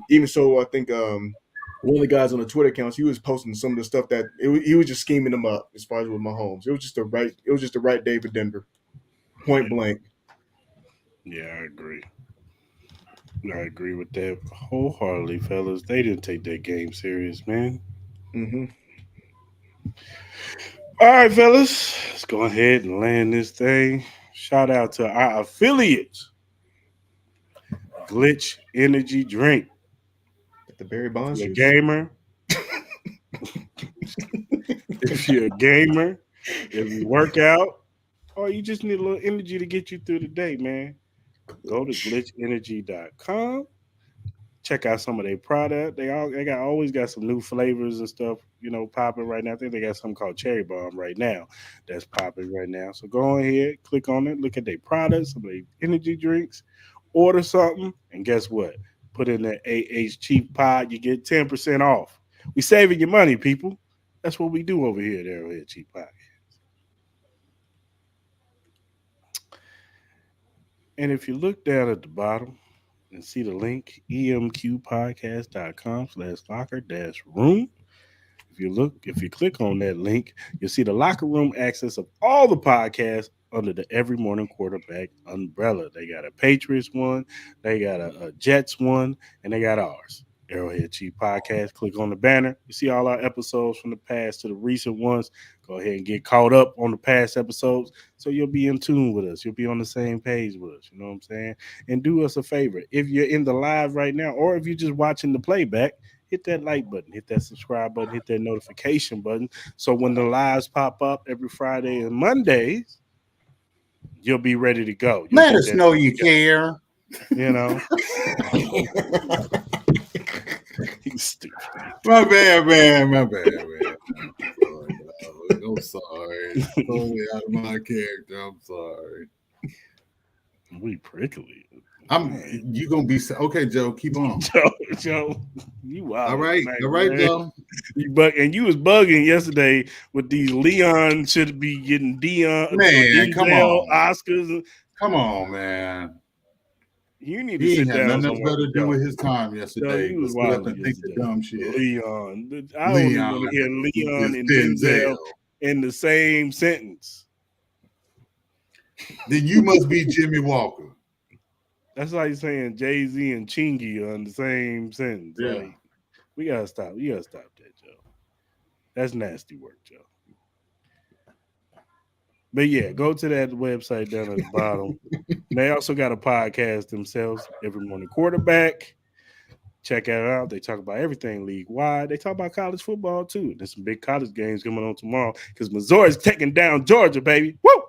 Speaker 5: Even so, I think one of the guys on the Twitter accounts, he was posting some of the stuff that he was just scheming them up as far as with Mahomes. It was just the right day for Denver, point blank.
Speaker 1: Yeah, I agree. I agree with that wholeheartedly, fellas. They didn't take that game serious, man.
Speaker 5: Mm-hmm.
Speaker 1: All right, fellas, let's go ahead and land this thing. Shout out to our affiliates, Glitch Energy Drink.
Speaker 5: The Barry
Speaker 1: If
Speaker 5: Bonds
Speaker 1: you're a
Speaker 5: juice?
Speaker 1: gamer, if you're a gamer, if you work out, or you just need a little energy to get you through the day, man, go to glitchenergy.com. Check out some of their product. They always got some new flavors and stuff, popping right now. I think they got something called Cherry Bomb right now that's popping right now. So go ahead, click on it, look at their products, some of their energy drinks, order something, and guess what? Put in that AH Chief Pod, you get 10% off. We saving your money, people. That's what we do over here at Arrowhead Chief Pod. And if you look down at the bottom and see the link, emqpodcast.com/locker-room. If you click on that link, you'll see the locker room access of all the podcasts under the Every Morning Quarterback umbrella. They got a Patriots one, they got a Jets one, and they got ours. Arrowhead Chief Podcast. Click on the banner. You see all our episodes from the past to the recent ones. Go ahead and get caught up on the past episodes so you'll be in tune with us. You'll be on the same page with us. You know what I'm saying? And do us a favor. If you're in the live right now or if you're just watching the playback, hit that like button, hit that subscribe button, hit that notification button. So when the lives pop up every Friday and Mondays, you'll be ready to go.
Speaker 4: Let us know you care.
Speaker 1: You know? He's stupid.
Speaker 4: My bad, man. I'm sorry. Totally out of my character. I'm sorry.
Speaker 1: We prickly.
Speaker 4: You gonna be okay, Joe? Keep on,
Speaker 1: Joe. You wild.
Speaker 4: All right,
Speaker 1: man.
Speaker 4: Joe.
Speaker 1: And you was bugging yesterday with these Leon should be getting Dion,
Speaker 4: man. Come on,
Speaker 1: Oscars.
Speaker 4: Come on, man.
Speaker 1: You need to sit down.
Speaker 4: Nothing else better to do with his time yesterday.
Speaker 1: He was
Speaker 4: wild. Think the dumb shit.
Speaker 1: Leon. I don't even want to hear Leon and Denzel in the same sentence.
Speaker 4: Then you must be Jimmy Walker.
Speaker 1: That's like saying Jay-Z and Chingy are in the same sentence.
Speaker 4: Yeah.
Speaker 1: Like, we gotta stop. You gotta stop that, Joe. That's nasty work, Joe. But yeah, go to that website down at the bottom. They also got a podcast themselves, Every Morning Quarterback. Check it out. They talk about everything league-wide. They talk about college football, too. There's some big college games coming on tomorrow because Missouri's taking down Georgia, baby. Woo!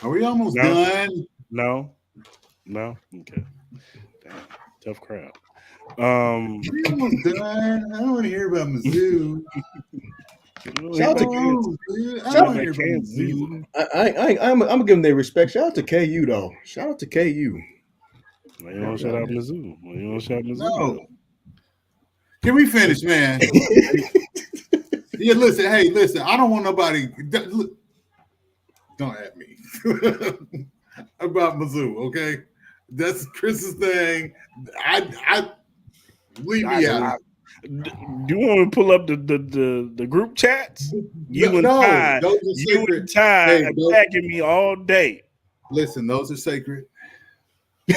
Speaker 4: Are we almost done?
Speaker 1: No. Okay. Damn. Tough crowd.
Speaker 4: We almost done. I don't want to hear about Mizzou.
Speaker 5: Shout out to KU. I'm gonna give them their respect. Shout out to KU though. Shout out to KU.
Speaker 1: You don't shout out Mizzou.
Speaker 4: No. Can we finish, man? Yeah, listen. Hey, listen. I don't want nobody. Don't at me about Mizzou. Okay, that's Chris's thing. I leave me out.
Speaker 1: Do you want to pull up the group chats? You and Ty attacking me all day.
Speaker 4: Listen, those are sacred.
Speaker 1: You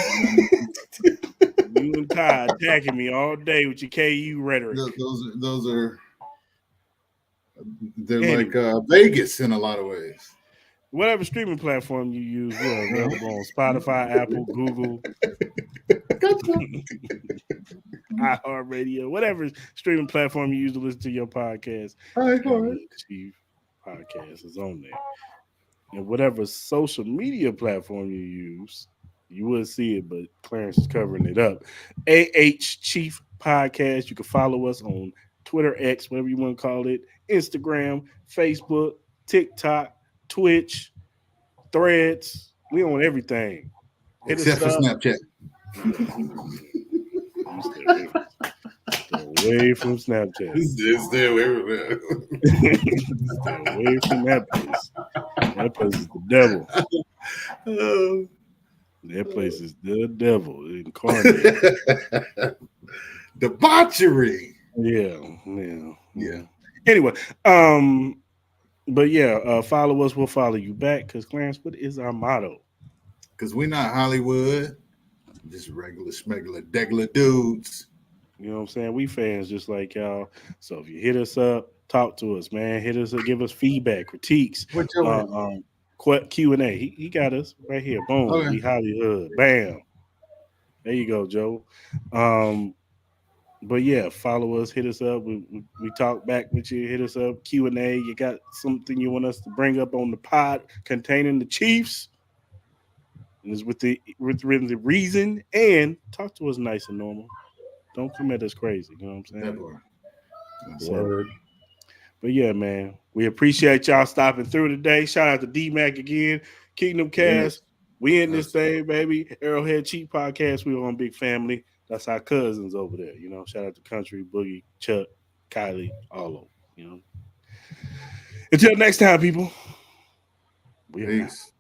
Speaker 1: and Ty attacking me all day with your KU rhetoric.
Speaker 4: Those are like Vegas in a lot of ways.
Speaker 1: Whatever streaming platform you use, we're available on Spotify, Apple, Google, iHeartRadio, whatever streaming platform you use to listen to your podcast. Chief Podcast is on there. And whatever social media platform you use, you will see it, but Clarence is covering it up. AH Chief Podcast. You can follow us on Twitter, X, whatever you want to call it, Instagram, Facebook, TikTok, Twitch, Threads. We on everything.
Speaker 4: Except for Snapchat.
Speaker 1: Stay away from Snapchat.
Speaker 4: Stay away from that.
Speaker 1: Stay away from that place. That place is the devil. That place is the devil incarnate.
Speaker 4: Debauchery.
Speaker 1: Yeah. Anyway, but yeah, follow us. We'll follow you back. Because Clarence, what is our motto?
Speaker 4: Because we're not Hollywood, just regular, smegular, degular dudes.
Speaker 1: You know what I'm saying? We fans just like y'all. So if you hit us up, talk to us, man. Hit us up, give us feedback, critiques, Q&A. He got us right here. Boom.
Speaker 4: Okay.
Speaker 1: We Hollywood. Bam. There you go, Joe. But yeah, follow us, hit us up. We talk back with you. Hit us up, Q&A. You got something you want us to bring up on the pod containing the Chiefs? And it's with the reason, and talk to us nice and normal. Don't come at us crazy. You know what I'm saying?
Speaker 4: Word.
Speaker 1: But yeah, man, we appreciate y'all stopping through today. Shout out to Dmac again. Kingdom Kast. We in this thing, baby. Arrowhead Cheat Podcast. We on Big Family. That's our cousins over there. You know, shout out to Country, Boogie, Chuck, Kylie, all of them. You know. Until next time, people. We are
Speaker 4: Peace.